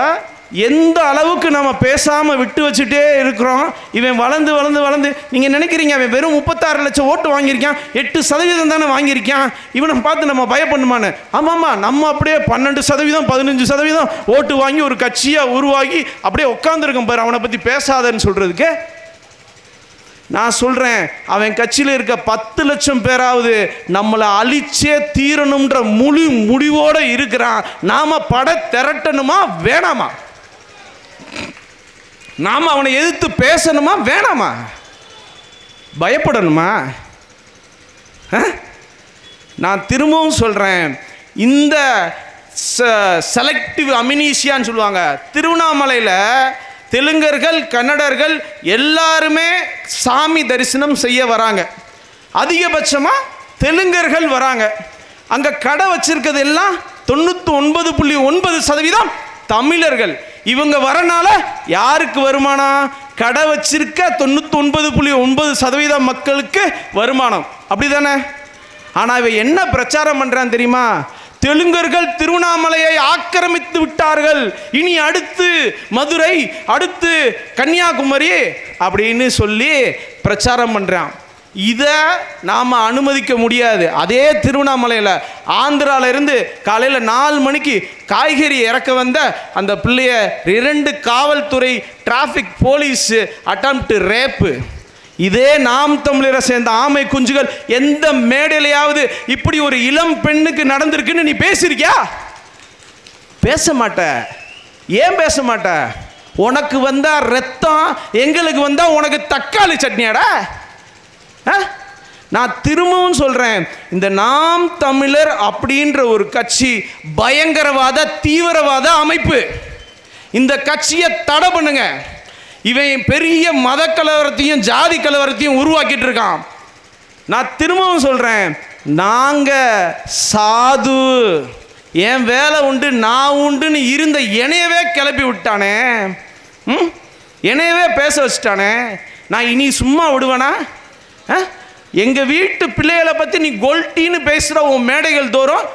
எந்த அளவுக்கு நம்ம பேசாமல் விட்டு வச்சுட்டே இருக்கிறோம். இவன் வளர்ந்து நீங்கள் நினைக்கிறீங்க அவன் வெறும் 36 லட்சம் ஓட்டு வாங்கியிருக்கான், 8% தானே வாங்கியிருக்கான், இவனை பார்த்து நம்ம பயப்படணுமான்னு. ஆமாம்மா, நம்ம அப்படியே 12% 15% ஓட்டு வாங்கி ஒரு கட்சியாக உருவாகி அப்படியே உட்காந்துருக்கோம் பாரு, அவனை பற்றி பேசாதன்னு சொல்கிறதுக்கு. நான் சொல்கிறேன், அவன் கட்சியில் இருக்க 10 லட்சம் பேராவது நம்மளை அழிச்சே தீரணுன்ற முழு முடிவோடு இருக்கிறான். நாம் பட திரட்டணுமா வேணாமா? நாம் அவனை எதிர்த்து பேசணுமா வேணாமா? பயப்படணுமா? நான் திரும்பவும் சொல்கிறேன், இந்த செலக்டிவ் அமினீஷியான்னு சொல்லுவாங்க. திருவண்ணாமலையில் தெலுங்கர்கள் கன்னடர்கள் எல்லாருமே சாமி தரிசனம் செய்ய வராங்க. அதிகபட்சமாக தெலுங்கர்கள் வராங்க. அங்கே கடை வச்சிருக்கிறது எல்லாம் 99.9% தமிழர்கள். இவங்க வரனால யாருக்கு வருமானம்? கடை வச்சிருக்க 99.9% மக்களுக்கு வருமானம். அப்படி தானே? ஆனால் இவன் என்ன பிரச்சாரம் பண்ணுறான் தெரியுமா? தெலுங்கர்கள் திருவண்ணாமலையை ஆக்கிரமித்து விட்டார்கள், இனி அடுத்து மதுரை, அடுத்து கன்னியாகுமரி அப்படின்னு சொல்லி பிரச்சாரம் பண்ணுறான். இதை நாம் அனுமதிக்க முடியாது. அதே திருவண்ணாமலையில் ஆந்திராவிலிருந்து காலையில் 4 மணிக்கு காய்கறி இறக்க வந்த அந்த பிள்ளைய 2 காவல்துறை டிராஃபிக் போலீஸ் அட்டம்ப்ட் ரேப்பு. இதே நாம் தமிழரை சேர்ந்த ஆமை குஞ்சுகள் எந்த மேடையிலையாவது இப்படி ஒரு இளம் பெண்ணுக்கு நடந்திருக்குன்னு நீ பேசியிருக்கியா? பேச மாட்ட. ஏன் பேச மாட்ட? உனக்கு வந்தா ரத்தம், எங்களுக்கு வந்தா உனக்கு தக்காளி சட்னியாடா. நான் திரும்பவும் சொல்றேன், இந்த நாம் தமிழர் அப்படின்ற ஒரு கட்சி பயங்கரவாத தீவிரவாத அமைப்பு. இந்த கட்சியை தடை பண்ணுங்க. இவன் பெரிய மத கலவரத்தையும் ஜாதி கலவரத்தையும் உருவாக்கிட்டு இருக்கான். நான் திரும்பவும் சொல்றேன், நாங்க சாது, என் வேலை உண்டு நான் உண்டுன்னு இருந்த என்னையவே கிளப்பி விட்டானே, என்னையவே பேச வச்சுட்டானே. நான் இனி சும்மா விடுவேனா? எங்கள் வீட்டு பிள்ளைகளை பற்றி நீ கொல்ட்டின்னு பேசுகிற உன் மேடைகள் தோறும்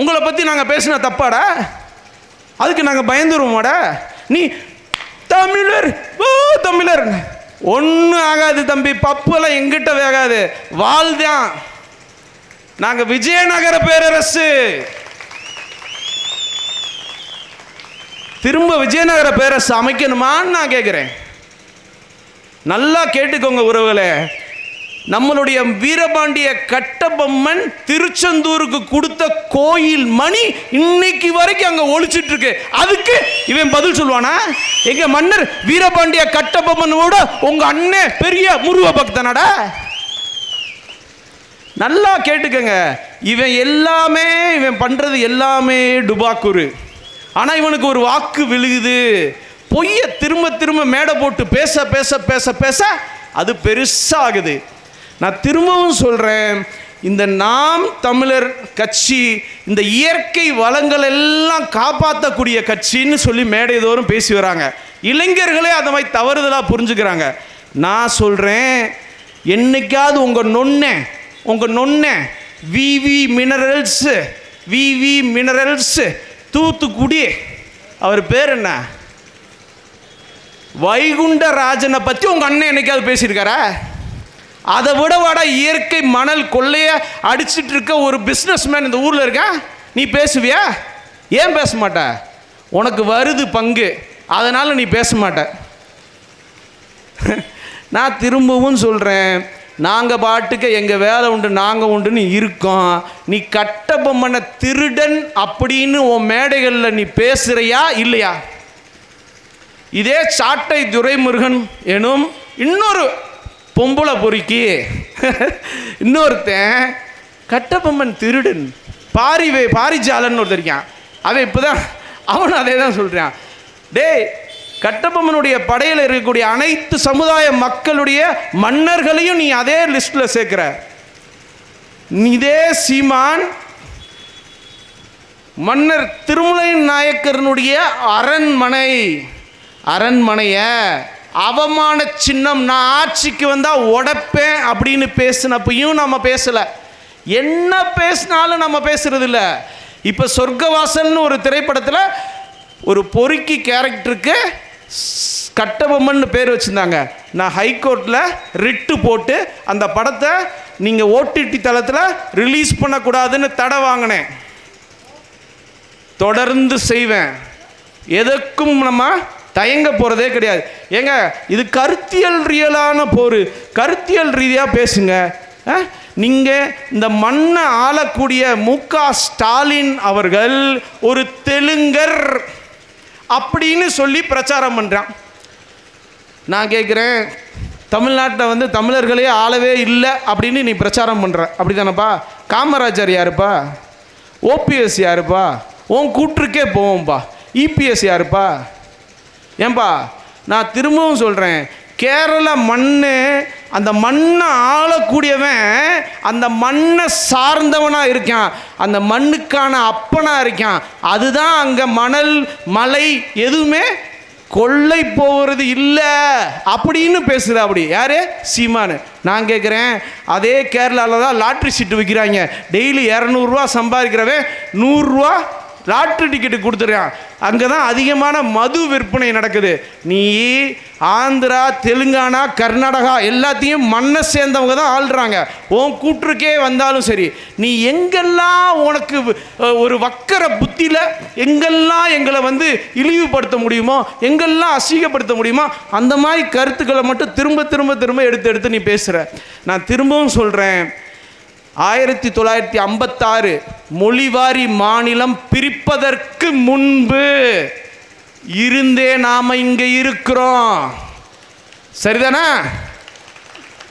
உங்களை பற்றி நாங்கள் பேசினா தப்பாடா? அதுக்கு நாங்கள் பயந்துருவோமாடா? நீ தமிழர் தமிழர் ஒன்றும் ஆகாது தம்பி, பப்புலாம் எங்கிட்ட வேகாது, வாழ்தான். நாங்கள் விஜயநகர பேரரசு, திரும்ப விஜயநகர பேரரசு அமைக்கணுமான்னு நான் கேட்குறேன். நல்லா கேட்டுக்கோங்க உறவுகளே, நம்மளுடைய வீரபாண்டிய கட்டபொம்மன் திருச்செந்தூருக்கு கொடுத்த கோயில் மணி இன்னைக்கு வரைக்கும் அங்க ஒழிச்சிட்டு இருக்கு. அதுக்கு இவன் பதில் சொல்லுவானா? எங்க மன்னர் வீரபாண்டிய கட்டபொம்மனோட உங்க அண்ணன் பெரிய முருக பக்தனடா. நல்லா கேட்டுக்கங்க, இவன் பண்றது எல்லாமே டுபாக்கூரு. ஆனா இவனுக்கு ஒரு வாக்கு விழுகுது, பொய்ய திரும்ப திரும்ப மேடை போட்டு பேச பேச பேச பேச அது பெருசாகுது. நான் திரும்பவும் சொல்கிறேன், இந்த நாம் தமிழர் கட்சி இந்த இயற்கை வளங்கள் எல்லாம் காப்பாற்றக்கூடிய கட்சின்னு சொல்லி மேடைதோறும் பேசி வராங்க. இளைஞர்களே அதை மாதிரி தவறுதலாக புரிஞ்சுக்கிறாங்க. நான் சொல்கிறேன், என்னைக்காவது உங்கள் நொன்ன விவி மினரல்ஸ் தூத்துக்குடி, அவர் பேர் என்ன, வைகுண்டராஜனை பற்றி உங்கள் அண்ணன் என்னைக்காவது பேசியிருக்காரா? அதை விட வாடா இயற்கை மணல் கொள்ளைய அடிச்சிட்டு இருக்க ஒரு பிஸ்னஸ் மேன் இந்த ஊரில் இருக்கா? நீ பேசுவியா? ஏன் பேச மாட்ட? உனக்கு வருது பங்கு, அதனால் நீ பேச மாட்ட. நான் திரும்பவும் சொல்கிறேன், நாங்கள் பாட்டுக்கு எங்கள் வேலை உண்டு நாங்கள் உண்டுன்னு இருக்கோம். நீ கட்டபொம்மனை திருடன் அப்படின்னு உன் மேடைகளில் நீ பேசுகிறியா இல்லையா? இதே சாட்டை துரைமுருகன் எனும் இன்னொரு பொம்பளை பொறுக்கி இன்னொருத்தன் கட்டபொம்மன் திருடன் பாரிஜாலன்னு ஒருத்தர் இருக்கான். அவன் இப்போதான் அவனும் அதே தான் சொல்கிறான். டேய், கட்டபொம்மனுடைய படையில் இருக்கக்கூடிய அனைத்து சமுதாய மக்களுடைய மன்னர்களையும் நீ அதே லிஸ்ட்டில் சேர்க்கிற. இதே சீமான் மன்னர் திருமலை நாயக்கரனுடைய அரண்மனைய அவமான சின்னம், நான் ஆட்சிக்கு வந்தால் உடைப்பேன் அப்படின்னு பேசினப்பையும் நம்ம பேசலை. என்ன பேசினாலும் நம்ம பேசுறது இல்லை. இப்போ சொர்க்கவாசல்னு ஒரு திரைப்படத்தில் ஒரு பொறுக்கி கேரக்டருக்கு கட்டபொம்மன் பேர் வச்சுருந்தாங்க. நான் ஹைகோர்ட்டில் ரிட்டு போட்டு அந்த படத்தை நீங்கள் ஓடிடி தளத்தில் ரிலீஸ் பண்ணக்கூடாதுன்னு தடை வாங்கினேன். தொடர்ந்து செய்வேன். எதற்கும் நம்ம தயங்க போகிறதே கிடையாது. ஏங்க, இது கருத்தியல் ரியலான போர், கருத்தியல் ரீதியாக பேசுங்க. நீங்கள் இந்த மண்ணை ஆளக்கூடிய மு.க. ஸ்டாலின் அவர்கள் ஒரு தெலுங்கர் அப்படின்னு சொல்லி பிரச்சாரம் பண்ணுறான். நான் கேட்குறேன், தமிழ்நாட்டில் தமிழர்களே ஆளவே இல்லை அப்படின்னு நீ பிரச்சாரம் பண்ணுற, அப்படி தானப்பா? காமராஜர் யாருப்பா? ஓபிஎஸ் யாருப்பா? உன் கூற்றுக்கே போவோம்ப்பா. இபிஎஸ் யாருப்பா? ஏன்பா, நான் திரும்பவும் சொல்கிறேன், கேரள மண், அந்த மண்ணை ஆளக்கூடியவன் அந்த மண்ணை சார்ந்தவனாக இருக்கான், அந்த மண்ணுக்கான அப்பனாக இருக்கான். அதுதான் அங்கே மணல் மலை எதுவுமே கொள்ளை போகிறது இல்லை அப்படின்னு பேசுகிற. அப்படி யார்? சீமானு. நான் கேட்குறேன், அதே கேரளாவில் தான் லாட்ரி சீட்டு விற்கிறாங்க. டெய்லி 200 சம்பாதிக்கிறவன் 100 லாட்ரி டிக்கெட்டு கொடுத்துட்றான். அங்கே தான் அதிகமான மது விற்பனை நடக்குது. நீ ஆந்திரா, தெலுங்கானா, கர்நாடகா எல்லாத்தையும் மண்ணை சேர்ந்தவங்க தான் ஆள்றாங்க. உன் கூற்றுக்கே வந்தாலும் சரி, நீ எங்கெல்லாம் உனக்கு ஒரு வக்கர புத்தியில் எங்கெல்லாம் எங்களை இழிவுபடுத்த முடியுமோ, எங்கெல்லாம் அசிங்கப்படுத்த முடியுமோ, அந்த மாதிரி கருத்துக்களை மட்டும் திரும்ப திரும்ப திரும்ப எடுத்து நீ பேசுகிற. நான் திரும்பவும் சொல்கிறேன், 1956 மொழிவாரி மாநிலம் பிரிப்பதற்கு முன்பு இருந்தே நாம இங்க இருக்கிறோம். சரிதானா?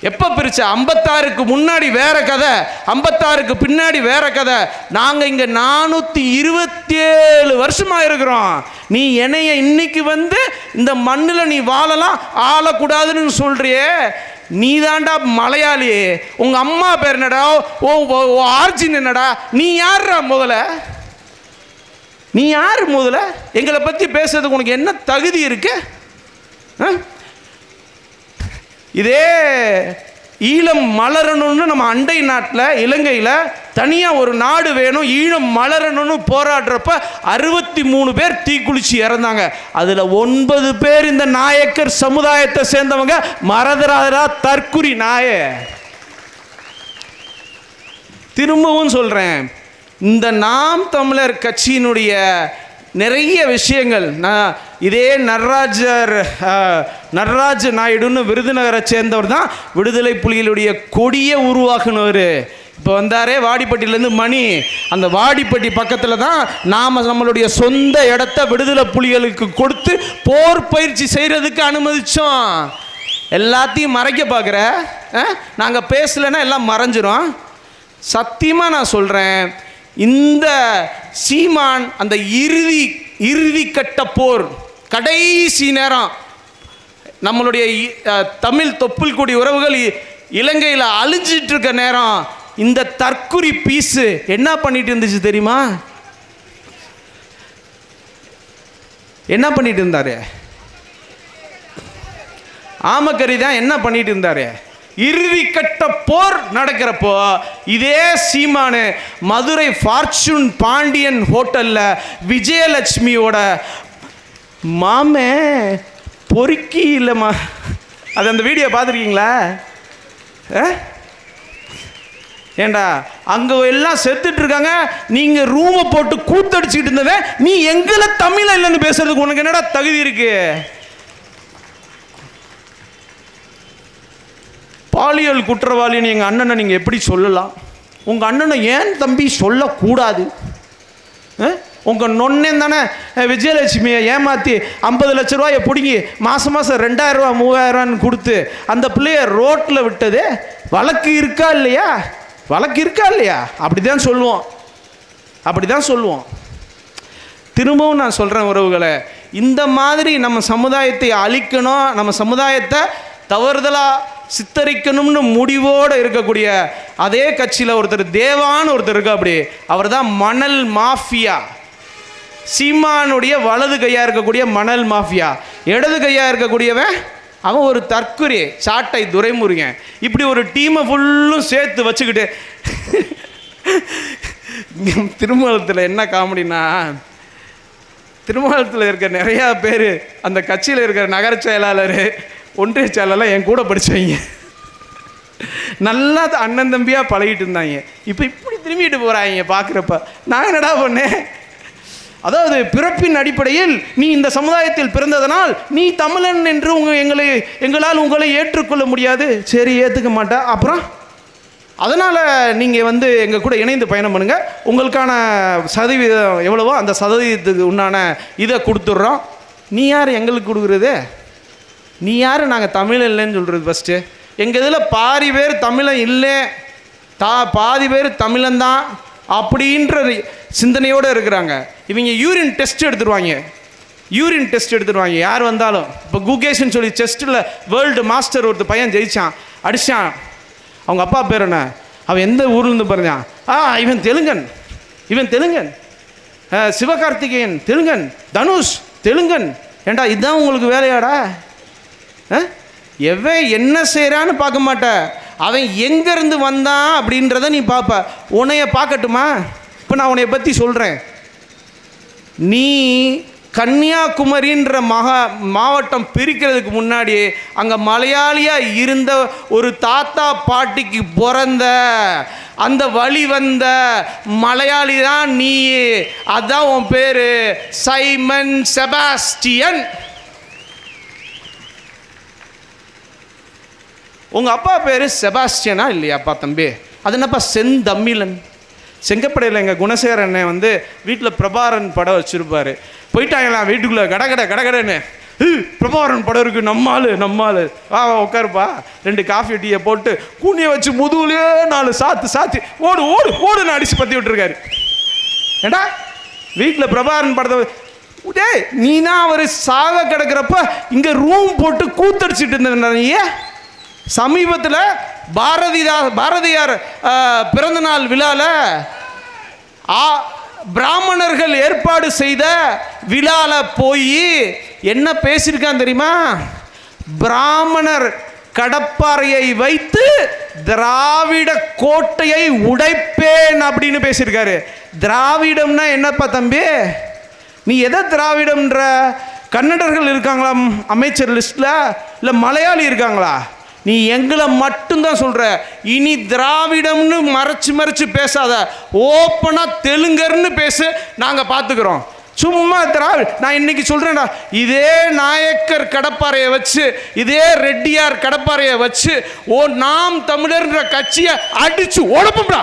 எப்ப பிரிச்ச? 56க்கு முன்னாடி வேற கதை, 56க்கு பின்னாடி வேற கதை. நாங்க இங்க 427 வருஷமா இருக்கிறோம். நீ என்னைய இன்னைக்கு இந்த மண்ணில் நீ வாழலாம், ஆளக்கூடாதுன்னு சொல்றியே, நீ தாண்டா மலையாளி. உங்க அம்மா பேர் என்னடா? ஓ ஆர்ஜின் என்னடா? நீ யாருடா முதல்ல? நீ யார் முதல்ல? எங்களை பற்றி பேசுறதுக்கு உனக்கு என்ன தகுதி இருக்கு? இதே ஈழம் மலரணும்னு நம்ம அண்டை நாட்டில் இலங்கையில் தனியாக ஒரு நாடு வேணும், ஈழம் மலரணும்னு போராடுறப்ப 63 பேர் தீக்குளிச்சு இறந்தாங்க. அதில் 9 பேர் இந்த நாயக்கர் சமுதாயத்தை சேர்ந்தவங்க. மறந்துடாதடா தற்குறி நாய. திரும்பவும் சொல்கிறேன், இந்த நாம் தமிழர் கட்சியினுடைய நிறைய விஷயங்கள், நான் இதே நடராஜ நாயுடுன்னு விருதுநகரை சேர்ந்தவர் தான் விடுதலை புலிகளுடைய கொடியை உருவாக்குனவர். இப்போ வந்தாரே வாடிப்பட்டியிலேருந்து மணி, அந்த வாடிப்பட்டி பக்கத்தில் தான் நாம் நம்மளுடைய சொந்த இடத்த விடுதலை புலிகளுக்கு கொடுத்து போர் பயிற்சி செய்கிறதுக்கு அனுமதித்தோம். எல்லாத்தையும் மறைக்க பார்க்குற, நாங்கள் பேசலைன்னா எல்லாம் மறைஞ்சிரும். சத்தியமாக நான் சொல்கிறேன், இந்த சீமான் அந்த இறுதி கட்ட போர், கடைசி நேரம் நம்மளுடைய தமிழ் தொப்புள் கொடி உறவுகள் இலங்கையில் அழிஞ்சிட்டு இருக்க நேரம், இந்த தற்குறி பீஸு என்ன பண்ணிட்டு இருந்துச்சு தெரியுமா? என்ன பண்ணிட்டு இருந்தாரு? ஆமக்கறி தான் என்ன பண்ணிட்டு இருந்தாரு? இறுதி கட்ட போர் நடக்கிறப்போ இதே சீமானு மதுரை ஃபார்ச்சூன் பாண்டியன் ஹோட்டல்ல விஜயலட்சுமியோட மாமே பொறுக்கி இல்லைம்மா, அது அந்த வீடியோ பார்த்துருக்கீங்களா? ஏண்டா அங்கே எல்லாம் செத்துட்டு இருக்காங்க, நீங்கள் ரூமை போட்டு கூத்தடிச்சுக்கிட்டு இருந்தவன் நீ எங்களை தமிழ இல்லைன்னு பேசுறதுக்கு உனக்கு என்னடா தகுதி இருக்கு? பாலியல் குற்றவாளின்னு எங்கள் அண்ணனை நீங்கள் எப்படி சொல்லலாம்? உங்கள் அண்ணனை ஏன் தம்பி சொல்லக்கூடாது? உங்கள் நொன்னேன் தானே விஜயலட்சுமியை ஏமாற்றி 50 லட்ச ரூபாயை பிடிங்கி மாதம் 2000 ரூபா 3000 கொடுத்து அந்த பிள்ளைய ரோட்டில் விட்டது. வழக்கு இருக்கா இல்லையா? வழக்கு இருக்கா இல்லையா? அப்படி தான் சொல்லுவோம், அப்படி தான் சொல்லுவோம். திரும்பவும் நான் சொல்கிறேன் உறவுகளை, இந்த மாதிரி நம்ம சமுதாயத்தை அழிக்கணும், நம்ம சமுதாயத்தை தவறுதலாக சித்தரிக்கணும்னு முடிவோடு இருக்கக்கூடிய அதே கட்சியில் ஒருத்தர் தேவான்னு ஒருத்தர் இருக்கா. அப்படி அவர் தான் மணல் மாஃபியா. சீமானுடைய வலது கையாக இருக்கக்கூடிய மணல் மாஃபியா, இடது கையாக இருக்கக்கூடியவன் அவன் ஒரு தற்குறி சாட்டை துரைமுருகன். இப்படி ஒரு டீமை ஃபுல்லும் சேர்த்து வச்சுக்கிட்டு திருமணத்தில் என்ன காமெடினா, திருமணத்தில் இருக்க நிறையா பேர் அந்த கட்சியில் இருக்கிற நகர செயலாளர், ஒன்றிய செயலாளர் என் கூட படித்தவங்க, நல்லா அண்ணன் தம்பியாக பழகிட்டு இருந்தாங்க. இப்போ இப்படி திரும்பிட்டு போகிறாங்க பார்க்குறப்ப நான் என்னடா பண்ணேன்? அதாவது பிறப்பின் அடிப்படையில் நீ இந்த சமுதாயத்தில் பிறந்ததனால் நீ தமிழன் என்று எங்களால் உங்களை ஏற்றுக்கொள்ள முடியாது. சரி, ஏற்றுக்க மாட்டேன். அப்புறம் அதனால் நீங்கள் எங்கள் கூட இணைந்து பயணம் பண்ணுங்கள், உங்களுக்கான சதவீதம் எவ்வளவோ அந்த சதவீதத்துக்கு உண்டான இதை கொடுத்துட்றோம். நீ யார் எங்களுக்கு கொடுக்குறது? நீ யார் நாங்கள் தமிழ் இல்லைன்னு சொல்கிறது? ஃபஸ்ட்டு எங்கள் இதில் பாதி பேர் தமிழன் இல்லை, பாதி பேர் தமிழன்தான் அப்படின்ற சிந்தனையோடு இருக்கிறாங்க. இவங்க யூரின் டெஸ்ட் எடுத்துருவாங்க யார் வந்தாலும். இப்போ குகேஷ்னு சொல்லி செஸ்ட்டில் வேர்ல்டு மாஸ்டர் ஒருத்தர் பையன் ஜெயிச்சான், அடித்தான். அவங்க அப்பா பேர் என்ன? அவன் எந்த ஊர்லேருந்து பிறந்தான்? இவன் தெலுங்கன். சிவகார்த்திகேயன் தெலுங்கன், தனுஷ் தெலுங்கன். ஏண்டா இதுதான் உங்களுக்கு வேலையாடா? எவன் என்ன செய்கிறான்னு பார்க்க மாட்ட, அவன் எங்கேருந்து வந்தான் அப்படின்றத நீ பார்ப்ப. உன்னைய பார்க்கட்டுமா? இப்போ நான் உன்னைய பற்றி சொல்கிறேன். நீ கன்னியாகுமரின்ற மாவட்டம் பிரிக்கிறதுக்கு முன்னாடி அங்கே மலையாளியாக இருந்த ஒரு தாத்தா பாட்டிக்கு பிறந்த அந்த வழி வந்த மலையாளி தான் நீ. அதுதான் உன் பேர், சைமன் செபாஸ்டியன். உங்கள் அப்பா பேர் செபாஸ்டியனா இல்லையாப்பா தம்பி? அது என்னப்பா செந்தமிழன்? செங்கப்படையில் எங்கள் குணசேகரன் வீட்டில் பிரபாரன் படம் வச்சுருப்பார். போயிட்டாங்களாம் வீட்டுக்குள்ளே கடகடன்னு, பிரபாரன் படம் இருக்குது, நம்மால் உட்காருப்பா, 2 காஃபி டீயை போட்டு கூனியை வச்சு முதுகுலேயே 4 சாத்தி ஓடுன்னு அடித்து பற்றி விட்டுருக்காரு. ஏண்டா வீட்டில் பிரபாரன் படத்தை டே நீ தான் அவர் சாக கிடக்கிறப்ப இங்கே ரூம் போட்டு கூத்தடிச்சிட்டு இருந்தீங்க. சமீபத்தில் பாரதியார் பிறந்தநாள் விழாவில் பிராமணர்கள் ஏற்பாடு செய்த விழாவில் போய் என்ன பேசியிருக்கான் தெரியுமா? பிராமணர் கடப்பாறையை வைத்து திராவிட கோட்டையை உடைப்பேன் அப்படின்னு பேசியிருக்காரு. திராவிடம்னா என்னப்பா தம்பி? நீ எதை திராவிடம்ன்ற? கன்னடர்கள் இருக்காங்களா அமைச்சர் லிஸ்ட்ல? இல்லை மலையாளி இருக்காங்களா? நீ எங்களை மட்டும்தான் சொல்ற. இனி திராவிடம்னு மறைச்சு மறைச்சு பேசாத, ஓப்பனா தெலுங்கர்னு பேசு, நாங்க பார்த்துக்கிறோம். சும்மா திராவிட நான் இன்னைக்கு சொல்றேன்டா, இதே நாயக்கர் கடப்பாறையை வச்சு, இதே ரெட்டியார் கடப்பாறையை வச்சு நாம் தமிழர்ன்ற கட்சியை அடிச்சு உடப்பா.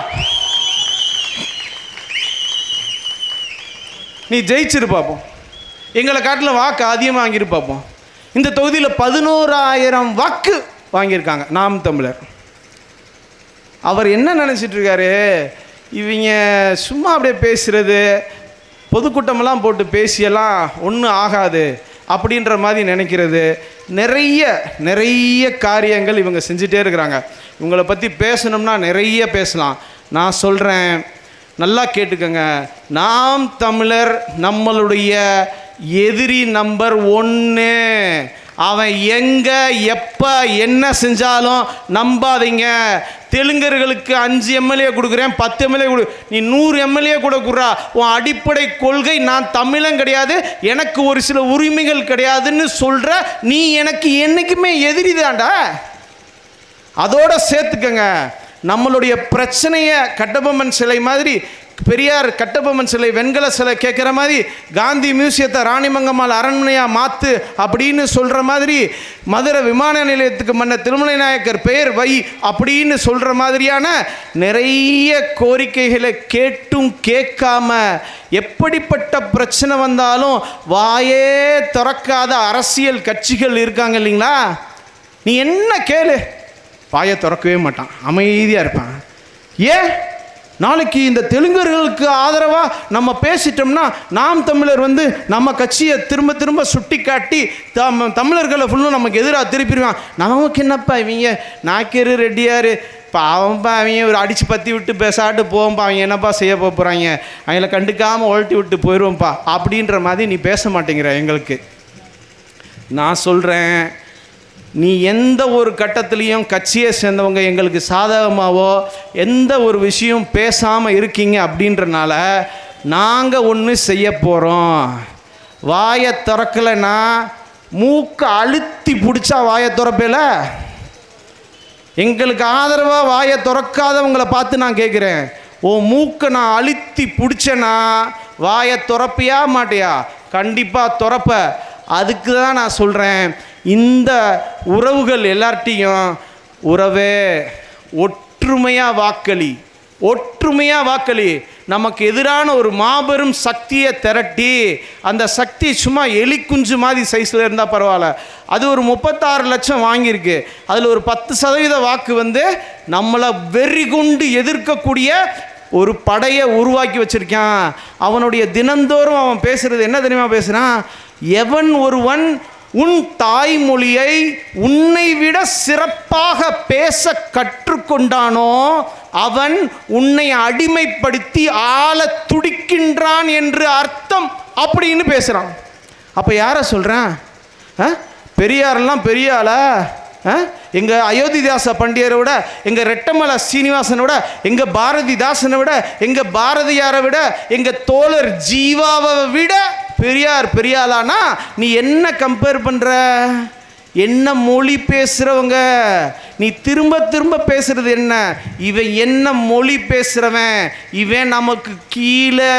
நீ ஜெயிச்சிரு பார்ப்போம். எங்களை காட்டில் வாக்கு அதிகமாக வாங்கிரு பார்ப்போம். இந்த தொகுதியில் 11,000 வாக்கு வாங்கியிருக்காங்க நாம் தமிழர். அவர் என்ன நினச்சிட்டு இருக்காரு? இவங்க சும்மா அப்படியே பேசுறது, பொதுக்கூட்டமெல்லாம் போட்டு பேசியெல்லாம் ஒன்றும் ஆகாது அப்படின்ற மாதிரி நினைக்கிறது. நிறைய காரியங்கள் இவங்க செஞ்சுட்டே இருக்கிறாங்க. இவங்களை பற்றி பேசணும்னா நிறைய பேசலாம். நான் சொல்கிறேன், நல்லா கேட்டுக்கங்க. நாம் தமிழர் நம்மளுடைய எதிரி நம்பர் 1. அவன் எங்க எப்ப என்ன செஞ்சாலும் நம்பாதீங்க. தெலுங்கர்களுக்கு 5 எம்எல்ஏ கொடுக்குறேன், 10 எம்எல்ஏ கொடு, நீ 100 எம்எல்ஏ கூட கொடுறா, உன் அடிப்படை கொள்கை நான் தமிழன் கிடையாது, எனக்கு ஒரு சில உரிமைகள் கிடையாதுன்னு சொல்ற நீ எனக்கு என்னைக்குமே எதிரி தான்டா. அதோட சேர்த்துக்கங்க, நம்மளுடைய பிரச்சனையை கட்டபொம்மன் சிலை மாதிரி, பெரியார் கட்டபொம்மன் சிலை வெண்கல சிலை கேட்குற மாதிரி, காந்தி மியூசியத்தை ராணிமங்கம்மாள் அரண்மனையாக மாற்று அப்படின்னு சொல்கிற மாதிரி, மதுரை விமான நிலையத்துக்கு மன்ன திருமலை நாயக்கர் பெயர் வை அப்படின்னு சொல்கிற மாதிரியான நிறைய கோரிக்கைகளை கேட்டும் கேட்காம, எப்படிப்பட்ட பிரச்சனை வந்தாலும் வாயே திறக்காத அரசியல் கட்சிகள் இருக்காங்க இல்லைங்களா? நீ என்ன கேளு, வாயை திறக்கவே மாட்டான், அமைதியாக இருப்பான். ஏன்? நாளைக்கு இந்த தெலுங்கர்களுக்கு ஆதரவாக நம்ம பேசிட்டோம்னா நாம் தமிழர் நம்ம கட்சியை திரும்ப திரும்ப சுட்டி காட்டி தமிழர்களை ஃபுல்லும் நமக்கு எதிராக திருப்பிடுவான். நமக்கு என்னப்பா இவங்க நாயக்கர் ரெட்டியார் பாவம்பா, அவங்க ஒரு அடித்து பற்றி விட்டு பேசாட்டு போவோம்ப்பா, அவங்க என்னப்பா செய்ய போகிறாங்க, அவங்கள கண்டுக்காமல் ஒழட்டி விட்டு போயிடுவோம்ப்பா அப்படின்ற மாதிரி நீ பேச மாட்டேங்கிற. எங்களுக்கு நான் சொல்கிறேன், நீ எந்த ஒரு கட்டத்துலேயும் கட்சியை சேர்ந்தவங்க எங்களுக்கு சாதகமாகவோ எந்த ஒரு விஷயம் பேசாமல் இருக்கீங்க அப்படின்றனால நாங்கள் ஒன்று செய்ய போகிறோம். வாயை திறக்கலைன்னா மூக்கை அழுத்தி பிடிச்சா வாயை திறப்பேல. எங்களுக்கு ஆதரவாக வாயை திறக்காதவங்களை பார்த்து நான் கேட்குறேன், ஓ மூக்கை நான் அழுத்தி பிடிச்சேன்னா வாயை திறப்பியா மாட்டியா? கண்டிப்பாக திறப்ப. அதுக்கு தான் நான் சொல்கிறேன், இந்த உறவுகள் எல்லார்ட்டையும் உறவே ஒற்றுமையாக வாக்களி, ஒற்றுமையாக வாக்களி. நமக்கு எதிரான ஒரு மாபெரும் சக்தியை திரட்டி, அந்த சக்தி சும்மா எலி குஞ்சு மாதிரி சைஸில் இருந்தால் பரவாயில்ல, அது ஒரு 36 லட்சம் வாங்கியிருக்கு. அதில் ஒரு 10% வாக்கு நம்மளை வெறி கொண்டு எதிர்க்கக்கூடிய ஒரு படையை உருவாக்கி வச்சுருக்கான். அவனுடைய தினந்தோறும் அவன் பேசுகிறது என்ன தெரியுமா பேசுகிறான்? எவன் ஒருவன் உன் தாய்மொழியை உன்னை விட சிறப்பாக பேச கற்றுக்கொண்டானோ அவன் உன்னை அடிமைப்படுத்தி ஆள துடிக்கின்றான் என்று அர்த்தம் அப்படின்னு பேசுகிறான். அப்போ யாரை சொல்கிறேன்? பெரியாரெல்லாம் பெரிய ஆளா? எங்கள் அயோத்திதாச பண்டிதரை விட, எங்கள் ரெட்டமலை சீனிவாசனை விட, எங்கள் பாரதிதாசனை விட, எங்கள் பாரதியாரை விட, எங்கள் தோழர் ஜீவாவை விட பெரியார் பெரியாளானா நீ என்ன கம்பேர் பண்ணுற? என்ன மொழி பேசுகிறவங்க? நீ திரும்ப திரும்ப பேசுகிறது என்ன? இவன் என்ன மொழி பேசுகிறவன், இவன் நமக்கு கீழே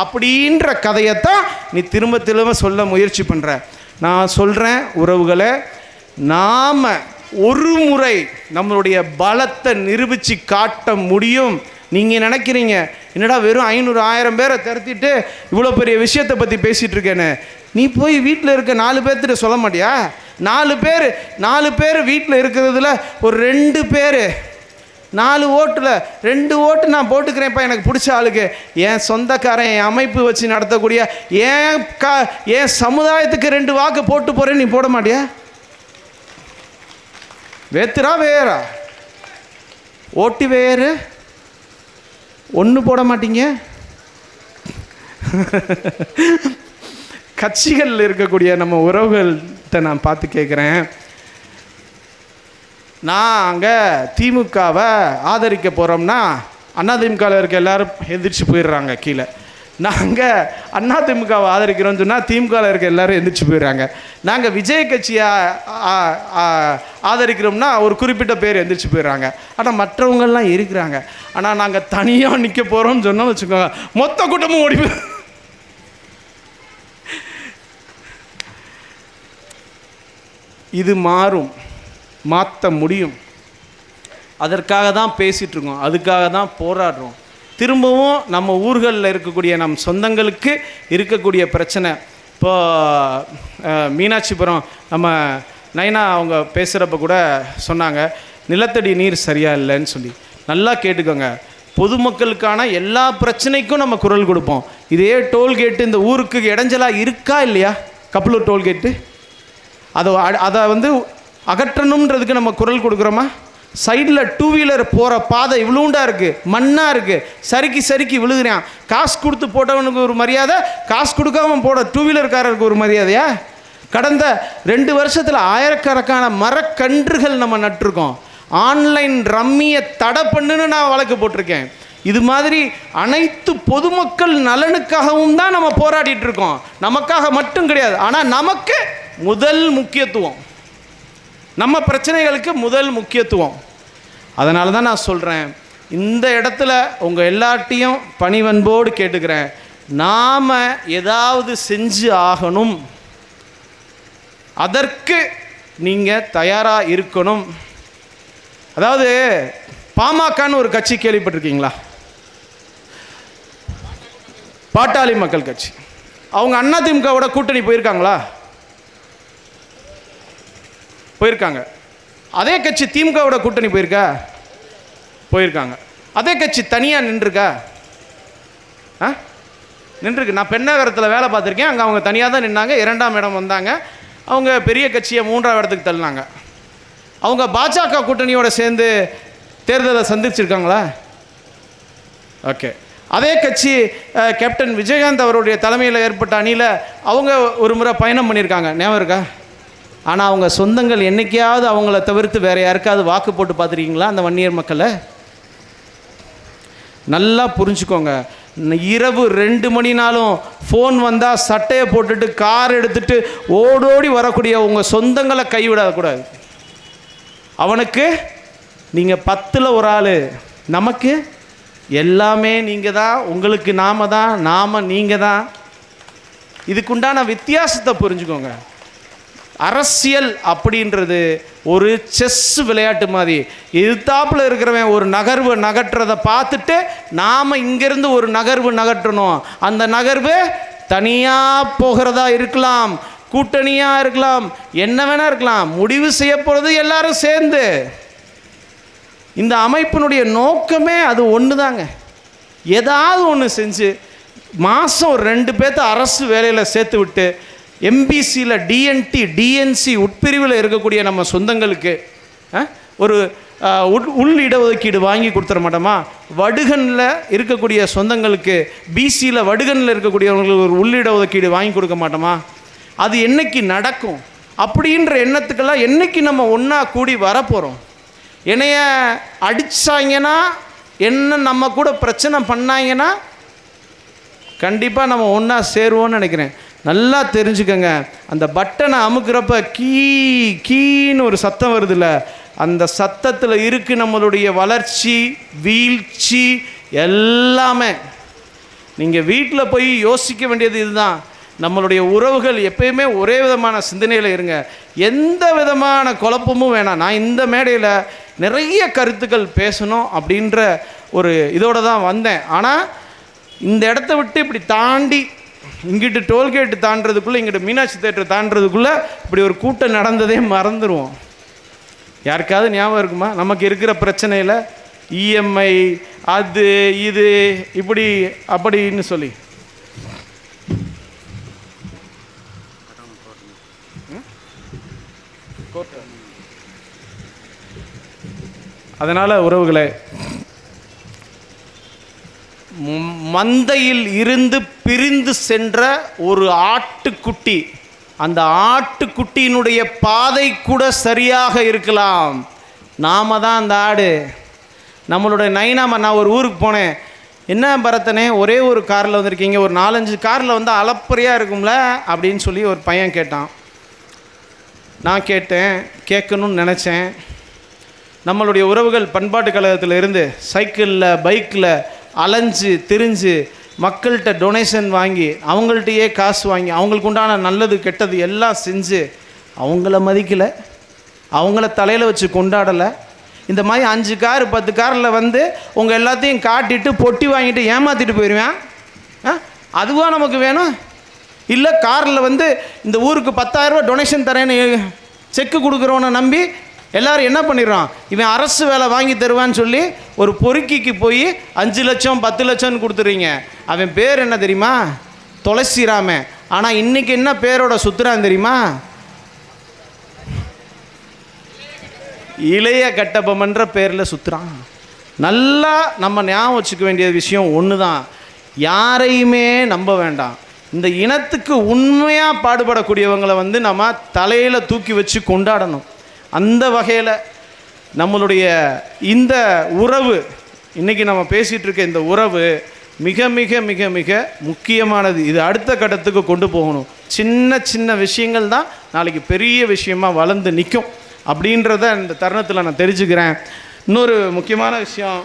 அப்படின்ற கதையைத்தான் நீ திரும்ப திரும்ப சொல்ல முயற்சி பண்ணுற. நான் சொல்கிறேன் உறவுகளை, நாம் ஒரு முறை நம்மளுடைய பலத்தை நிரூபித்து காட்ட முடியும். நீங்கள் நினைக்கிறீங்க என்னடா வெறும் 500 1000 பேரை திரட்டிட்டு இவ்வளோ பெரிய விஷயத்தை பற்றி பேசிகிட்டு இருக்கேன்னு. நீ போய் வீட்டில் இருக்க 4 பேர்த்திட்ட சொல்ல மாட்டியா? 4 பேர் வீட்டில் இருக்கிறதுல ஒரு 2 பேர் 4 ஓட்டில் 2 ஓட்டு நான் போட்டுக்கிறேன்ப்பா எனக்கு பிடிச்ச ஆளுக்கு, என் சொந்தக்காரன் என் அமைப்பு வச்சு நடத்தக்கூடிய என் சமுதாயத்துக்கு 2 வாக்கு போட்டு போகிறேன், நீ போட மாட்டியா? வேத்துரா வேறா ஓட்டு வேறு ஒன்று போட மாட்டீங்க. கட்சிகளில் இருக்கக்கூடிய நம்ம உறவுகள்கிட்ட நான் பார்த்து கேட்குறேன், நான் அங்கே திமுகவை ஆதரிக்க போகிறோம்னா அதிமுகவில் இருக்க எல்லோரும் எந்திரிச்சு போயிடுறாங்க கீழே. நாங்கள் அதிமுகவை ஆதரிக்கிறோம்னு சொன்னால் திமுகவில் இருக்க எல்லோரும் எந்திரிச்சு போயிடுறாங்க. நாங்கள் விஜய் கட்சியை ஆதரிக்கிறோம்னா ஒரு குறிப்பிட்ட பேர் எந்திரிச்சு போயிடுறாங்க. ஆனால் மற்றவங்கள்லாம் இருக்கிறாங்க. ஆனால் நாங்கள் தனியாக நிற்க போகிறோம்னு சொன்னோம்னு வச்சுக்கோங்க, மொத்த கூட்டமும் ஓடி போய். இது மாறும், மாற்ற முடியும். அதற்காக தான் பேசிகிட்ருக்கோம், அதுக்காக தான் போராடுறோம். திரும்பவும் நம்ம ஊர்களில் இருக்கக்கூடிய நம் சொந்தங்களுக்கு இருக்கக்கூடிய பிரச்சனை. இப்போ மீனாட்சிபுரம் நம்ம நைனா அவங்க பேசுகிறப்ப கூட சொன்னாங்க, நிலத்தடி நீர் சரியாக இல்லைன்னு சொல்லி. நல்லா கேட்டுக்கோங்க, பொதுமக்களுக்கான எல்லா பிரச்சனைக்கும் நம்ம குரல் கொடுப்போம். இதே டோல்கேட்டு இந்த ஊருக்கு இடைஞ்சலாக இருக்கா இல்லையா? கப்பலூர் டோல்கேட்டு அதை அகற்றணுன்றதுக்கு நம்ம குரல் கொடுக்குறோமா? சைடில் 2 வீலர் போகிற பாதை இவ்வளோண்டா இருக்குது, மண்ணாக இருக்குது, சறுக்கி விழுகிறான். காசு கொடுத்து போட்டவனுக்கு ஒரு மரியாதை, காசு கொடுக்காம போட 2 வீலர்காரருக்கு ஒரு மரியாதையா? கடந்த 2 வருஷத்தில் ஆயிரக்கணக்கான மரக்கன்றுகள் நம்ம நட்டிருக்கோம். ஆன்லைன் ரம்மியை தடை பண்ணுன்னு நான் வழக்கு போட்டிருக்கேன். இது மாதிரி அனைத்து பொதுமக்கள் நலனுக்காகவும் தான் நம்ம போராடிட்டு இருக்கோம். நமக்காக மட்டும் கிடையாது. ஆனால் நமக்கு முதல் முக்கியத்துவம், நம்ம பிரச்சனைகளுக்கு முதல் முக்கியத்துவம். அதனால தான் நான் சொல்கிறேன், இந்த இடத்துல உங்கள் எல்லாட்டையும் பணிவன்போடு கேட்டுக்கிறேன், நாம் ஏதாவது செஞ்சு ஆகணும். அதற்கு நீங்கள் தயாராக இருக்கணும். அதாவது பாமகன்னு ஒரு கட்சி கேள்விப்பட்டிருக்கீங்களா? பாட்டாளி மக்கள் கட்சி. அவங்க அதிமுகவோட கூட்டணி போயிருக்காங்களா? போயிருக்காங்க. அதே கட்சி திமுகவோட கூட்டணி போயிருக்கா? போயிருக்காங்க. அதே கட்சி தனியாக நின்றுருக்கா? நின்றுருக்கு. நான் பெண்ணகரத்தில் வேலை பார்த்துருக்கேன். அங்கே அவங்க தனியாக தான் நின்னாங்க. 2ஆம் இடம் வந்தாங்க. அவங்க பெரிய கட்சியை 3ஆம் இடத்துக்கு தள்ளினாங்க. அவங்க பாஜக கூட்டணியோடு சேர்ந்து தேர்தலை சந்திச்சிருக்காங்களா? ஓகே. அதே கட்சி கேப்டன் விஜயகாந்த் அவருடைய தலைமையில் ஏற்பட்ட அணியில் அவங்க ஒரு முறை பயணம் பண்ணியிருக்காங்க, ஞாபகம் இருக்கா? ஆனால் அவங்க சொந்தங்கள் என்றைக்கையாவது அவங்கள தவிர்த்து வேறு யாருக்காவது வாக்கு போட்டு பார்த்துருக்கீங்களா அந்த வன்னியர் மக்களை? நல்லா புரிஞ்சுக்கோங்க. இரவு 2 மணினாலும் ஃபோன் வந்தால் சட்டையை போட்டுட்டு கார் எடுத்துகிட்டு ஓடோடி வரக்கூடிய உங்கள் சொந்தங்களை கைவிடக்கூடாது. அவனுக்கு நீங்கள் 10ல் ஒரு ஆள், நமக்கு எல்லாமே நீங்கள் தான், உங்களுக்கு நாம தான், நாம நீங்கள் தான். இதுக்குண்டான வித்தியாசத்தை புரிஞ்சுக்கோங்க. அரசியல் அப்படின்றது ஒரு செஸ் விளையாட்டு மாதிரி. எதிர்த்தாப்பில் இருக்கிறவன் ஒரு நகர்வு நகட்டுறதை பார்த்துட்டு நாம் இங்கேருந்து ஒரு நகர்வு நகட்டணும். அந்த நகர்வு தனியாக போகிறதா இருக்கலாம், கூட்டணியாக இருக்கலாம், என்ன வேணால் இருக்கலாம். முடிவு செய்ய போகிறது எல்லாரும் சேர்ந்து. இந்த அமைப்பினுடைய நோக்கமே அது ஒன்று தாங்க. ஏதாவது ஒன்று செஞ்சு மாதம் 2 பேர்த்த அரசு வேலையில் சேர்த்து விட்டு எம்பிசியில் டிஎன்டி டிஎன்சி உட்பிரிவில் இருக்கக்கூடிய நம்ம சொந்தங்களுக்கு ஒரு உள் இடஒதுக்கீடு வாங்கி கொடுத்துட மாட்டோமா? வடுகனில் இருக்கக்கூடிய சொந்தங்களுக்கு, பிசியில் வடுகனில் இருக்கக்கூடியவங்களுக்கு ஒரு உள் இடஒதுக்கீடு வாங்கி கொடுக்க மாட்டோமா? அது என்னைக்கு நடக்கும் அப்படின்ற எண்ணத்துக்கெல்லாம் என்னைக்கு நம்ம ஒன்றா கூடி வரப்போகிறோம்? என்னைய அடித்தாங்கன்னா, என்ன நம்ம கூட பிரச்சனை பண்ணாங்கன்னா கண்டிப்பாக நம்ம ஒன்றா சேருவோன்னு நினைக்கிறேன். நல்லா தெரிஞ்சுக்கங்க, அந்த பட்டனை அமுக்கிறப்ப கீன்னு ஒரு சத்தம் வருதுல்ல, அந்த சத்தத்தில் இருக்குது நம்மளுடைய வளர்ச்சி, வீழ்ச்சி எல்லாமே. நீங்கள் வீட்டில் போய் யோசிக்க வேண்டியது இதுதான். நம்மளுடைய உறவுகள் எப்பயுமே ஒரே விதமான சிந்தனையில் இருங்க. எந்த விதமான குழப்பமும் வேணாம். நான் இந்த மேடையில் நிறைய கருத்துக்கள் பேசணும் அப்படின்ற ஒரு இதோடு தான் வந்தேன். ஆனால் இந்த இடத்த விட்டு இப்படி தாண்டி இங்கிட்டு டோல்கேட்டு தாண்டதுக்குள்ளே, இங்கிட்டு மீனாட்சி தேட்டர் தாண்டதுக்குள்ளே இப்படி ஒரு கூட்டம் நடந்ததே மறந்துடுவோம். யாருக்காவது ஞாபகம் இருக்குமா? நமக்கு இருக்கிற பிரச்சனையில் இஎம்ஐ அது இது இப்படி அப்படின்னு சொல்லி அதனால் உறவுகளே, மந்தையில் இருந்து பிரிந்து சென்ற ஒரு ஆட்டுக்குட்டி, அந்த ஆட்டுக்குட்டியினுடைய பாதை கூட சரியாக இருக்கலாம், நாம தான் அந்த ஆடு. நம்மளுடைய நைனாம, நான் ஒரு ஊருக்கு போனேன். என்ன பரத்தனே ஒரே ஒரு காரில் வந்திருக்கீங்க, ஒரு 4-5 காரில் வந்து அளப்பறையாக இருக்கும்ல அப்படின்னு சொல்லி ஒரு பையன் கேட்டான். நான் கேட்டேன், கேட்கணும்னு நினச்சேன். நம்மளுடைய உறவுகள் பண்பாட்டு கழகத்தில் இருந்து சைக்கிளில் பைக்கில் அலைஞ்சு திரிஞ்சு மக்கள்கிட்ட டொனேஷன் வாங்கி அவங்கள்ட்டையே காசு வாங்கி அவங்களுக்கு உண்டான நல்லது கெட்டது எல்லாம் செஞ்சு அவங்கள மதிக்கலை, அவங்கள தலையில் வச்சு கொண்டாடலை. இந்த மாதிரி 5 கார் 10 காரில் வந்து உங்கள் எல்லாத்தையும் காட்டிட்டு பொட்டி வாங்கிட்டு ஏமாற்றிட்டு போயிடுவேன். அதுவா நமக்கு வேணும்? இல்லை காரில் வந்து இந்த ஊருக்கு 10,000 ரூபா டொனேஷன் தரேன்னு செக்கு கொடுக்குறவனை நம்பி எல்லோரும் என்ன பண்ணிடுறான், இவன் அரசு வேலை வாங்கி தருவான்னு சொல்லி ஒரு பொறுக்கிக்கு போய் 5 லட்சம் 10 லட்சம்னு கொடுத்துறீங்க. அவன் பேர் என்ன தெரியுமா? துளசிராமன். ஆனால் இன்றைக்கி என்ன பேரோட சுற்றுறான் தெரியுமா? இளைய கட்டபொம்மன்ற பேரில் சுற்றுறான். நல்லா நம்ம ஞாபகம் வச்சுக்க வேண்டிய விஷயம் ஒன்று தான், யாரையுமே நம்ப வேண்டாம். இந்த இனத்துக்கு உண்மையாக பாடுபடக்கூடியவங்களை வந்து நம்ம தலையில் தூக்கி வச்சு கொண்டாடணும். அந்த வகையில் நம்மளுடைய இந்த உறவு, இன்றைக்கி நம்ம பேசிகிட்டு இருக்க இந்த உறவு மிக மிக மிக மிக முக்கியமானது. இது அடுத்த கட்டத்துக்கு கொண்டு போகணும். சின்ன சின்ன விஷயங்கள் தான் நாளைக்கு பெரிய விஷயமாக வளர்ந்து நிற்கும் அப்படின்றத இந்த தருணத்தில் நான் தெரிஞ்சுக்கிறேன். இன்னொரு முக்கியமான விஷயம்,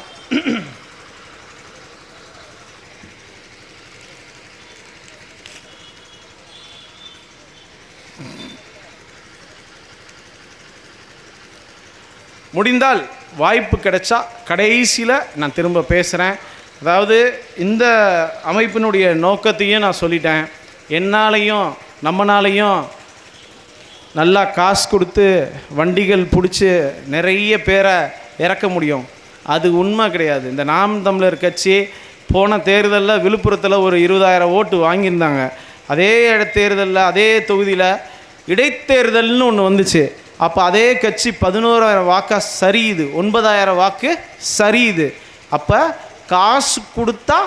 முடிந்தால் வாய்ப்பு கிடைச்சா கடைசியில் நான் திரும்ப பேசுகிறேன். அதாவது இந்த அமைப்பினுடைய நோக்கத்தையும் நான் சொல்லிட்டேன். என்னாலையும் நம்மனாலையும் நல்லா காசு கொடுத்து வண்டிகள் பிடிச்சி நிறைய பேரை இறக்க முடியும், அது உண்மை கிடையாது. இந்த நாம் தமிழர் கட்சி போன தேர்தலில் விழுப்புரத்தில் ஒரு 20,000 ஓட்டு வாங்கியிருந்தாங்க. அதே தேர்தலில் அதே தொகுதியில் இடைத்தேர்தல்னு ஒன்று வந்துச்சு. அப்போ அதே கட்சி 11,000 வாக்கா சரியுது, 9,000 வாக்கு சரியுது. அப்போ காசு கொடுத்தா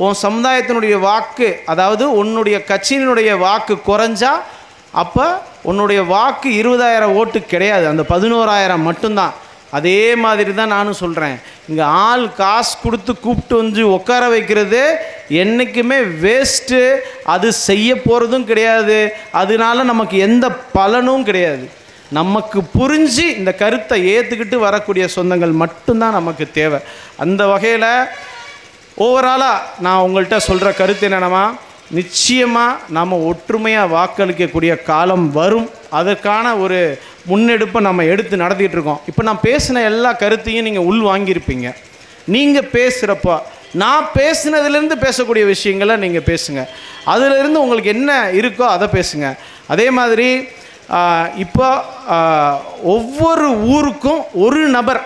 உன் சமுதாயத்தினுடைய வாக்கு, அதாவது உன்னுடைய கட்சியினுடைய வாக்கு குறைஞ்சா அப்போ உன்னுடைய வாக்கு 20,000 ஓட்டு கிடையாது, அந்த 11,000 மட்டும்தான். அதே மாதிரி தான் நானும் சொல்கிறேன். இங்கே ஆள் காசு கொடுத்து கூப்பிட்டு வந்து உட்கார வைக்கிறது என்றைக்குமே வேஸ்ட்டு. அது செய்ய போகிறதும் கிடையாது, அதனால நமக்கு எந்த பலனும் கிடையாது. நமக்கு புரிஞ்சு இந்த கருத்தை ஏற்றுக்கிட்டு வரக்கூடிய சொந்தங்கள் மட்டும்தான் நமக்கு தேவை. அந்த வகையில் ஓவராலாக நான் உங்கள்கிட்ட சொல்கிற கருத்து என்னென்னா, நிச்சயமாக நாம் ஒற்றுமையாக வாக்களிக்கக்கூடிய காலம் வரும். அதற்கான ஒரு முன்னெடுப்பை நம்ம எடுத்து நடத்திட்டு இருக்கோம். இப்போ நான் பேசின எல்லா கருத்தையும் நீங்கள் உள் வாங்கியிருப்பீங்க. நீங்கள் பேசுகிறப்போ நான் பேசினதுலேருந்து பேசக்கூடிய விஷயங்களை நீங்கள் பேசுங்க, அதிலிருந்து உங்களுக்கு என்ன இருக்கோ அதை பேசுங்க. அதே மாதிரி இப்போ ஒவ்வொரு ஊருக்கும் ஒரு நபர்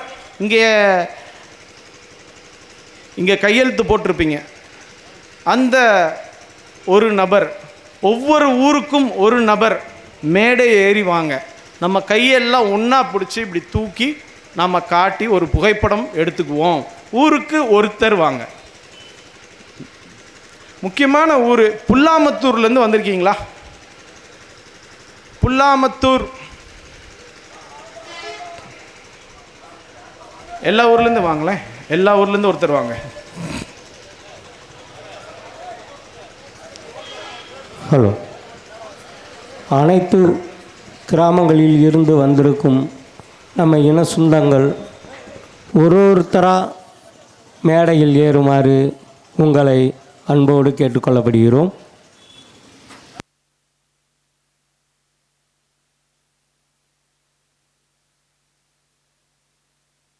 இங்கே கையெழுத்து போட்டிருப்பீங்க. அந்த ஒரு நபர், ஒவ்வொரு ஊருக்கும் ஒரு நபர் மேடை ஏறி வாங்க, நம்ம கையெல்லாம் ஒன்றா பிடிச்சி இப்படி தூக்கி நம்ம காட்டி ஒரு புகைப்படம் எடுத்துக்குவோம். ஊருக்கு ஒருத்தர் வாங்க. முக்கியமான ஊர் புல்லாமத்தூர்லேருந்து வந்திருக்கீங்களா? புல்லாமத்தூர் எல்லா ஊர்லேருந்து வாங்களேன், எல்லா ஊர்லேருந்து ஒருத்தர் வாங்க. ஹலோ, அனைத்து கிராமங்களில் இருந்து வந்திருக்கும் நம்ம இன சொந்தங்கள் ஒருத்தராக மேடையில் ஏறுமாறு உங்களை அன்போடு கேட்டுக்கொள்ளப்படுகிறோம்.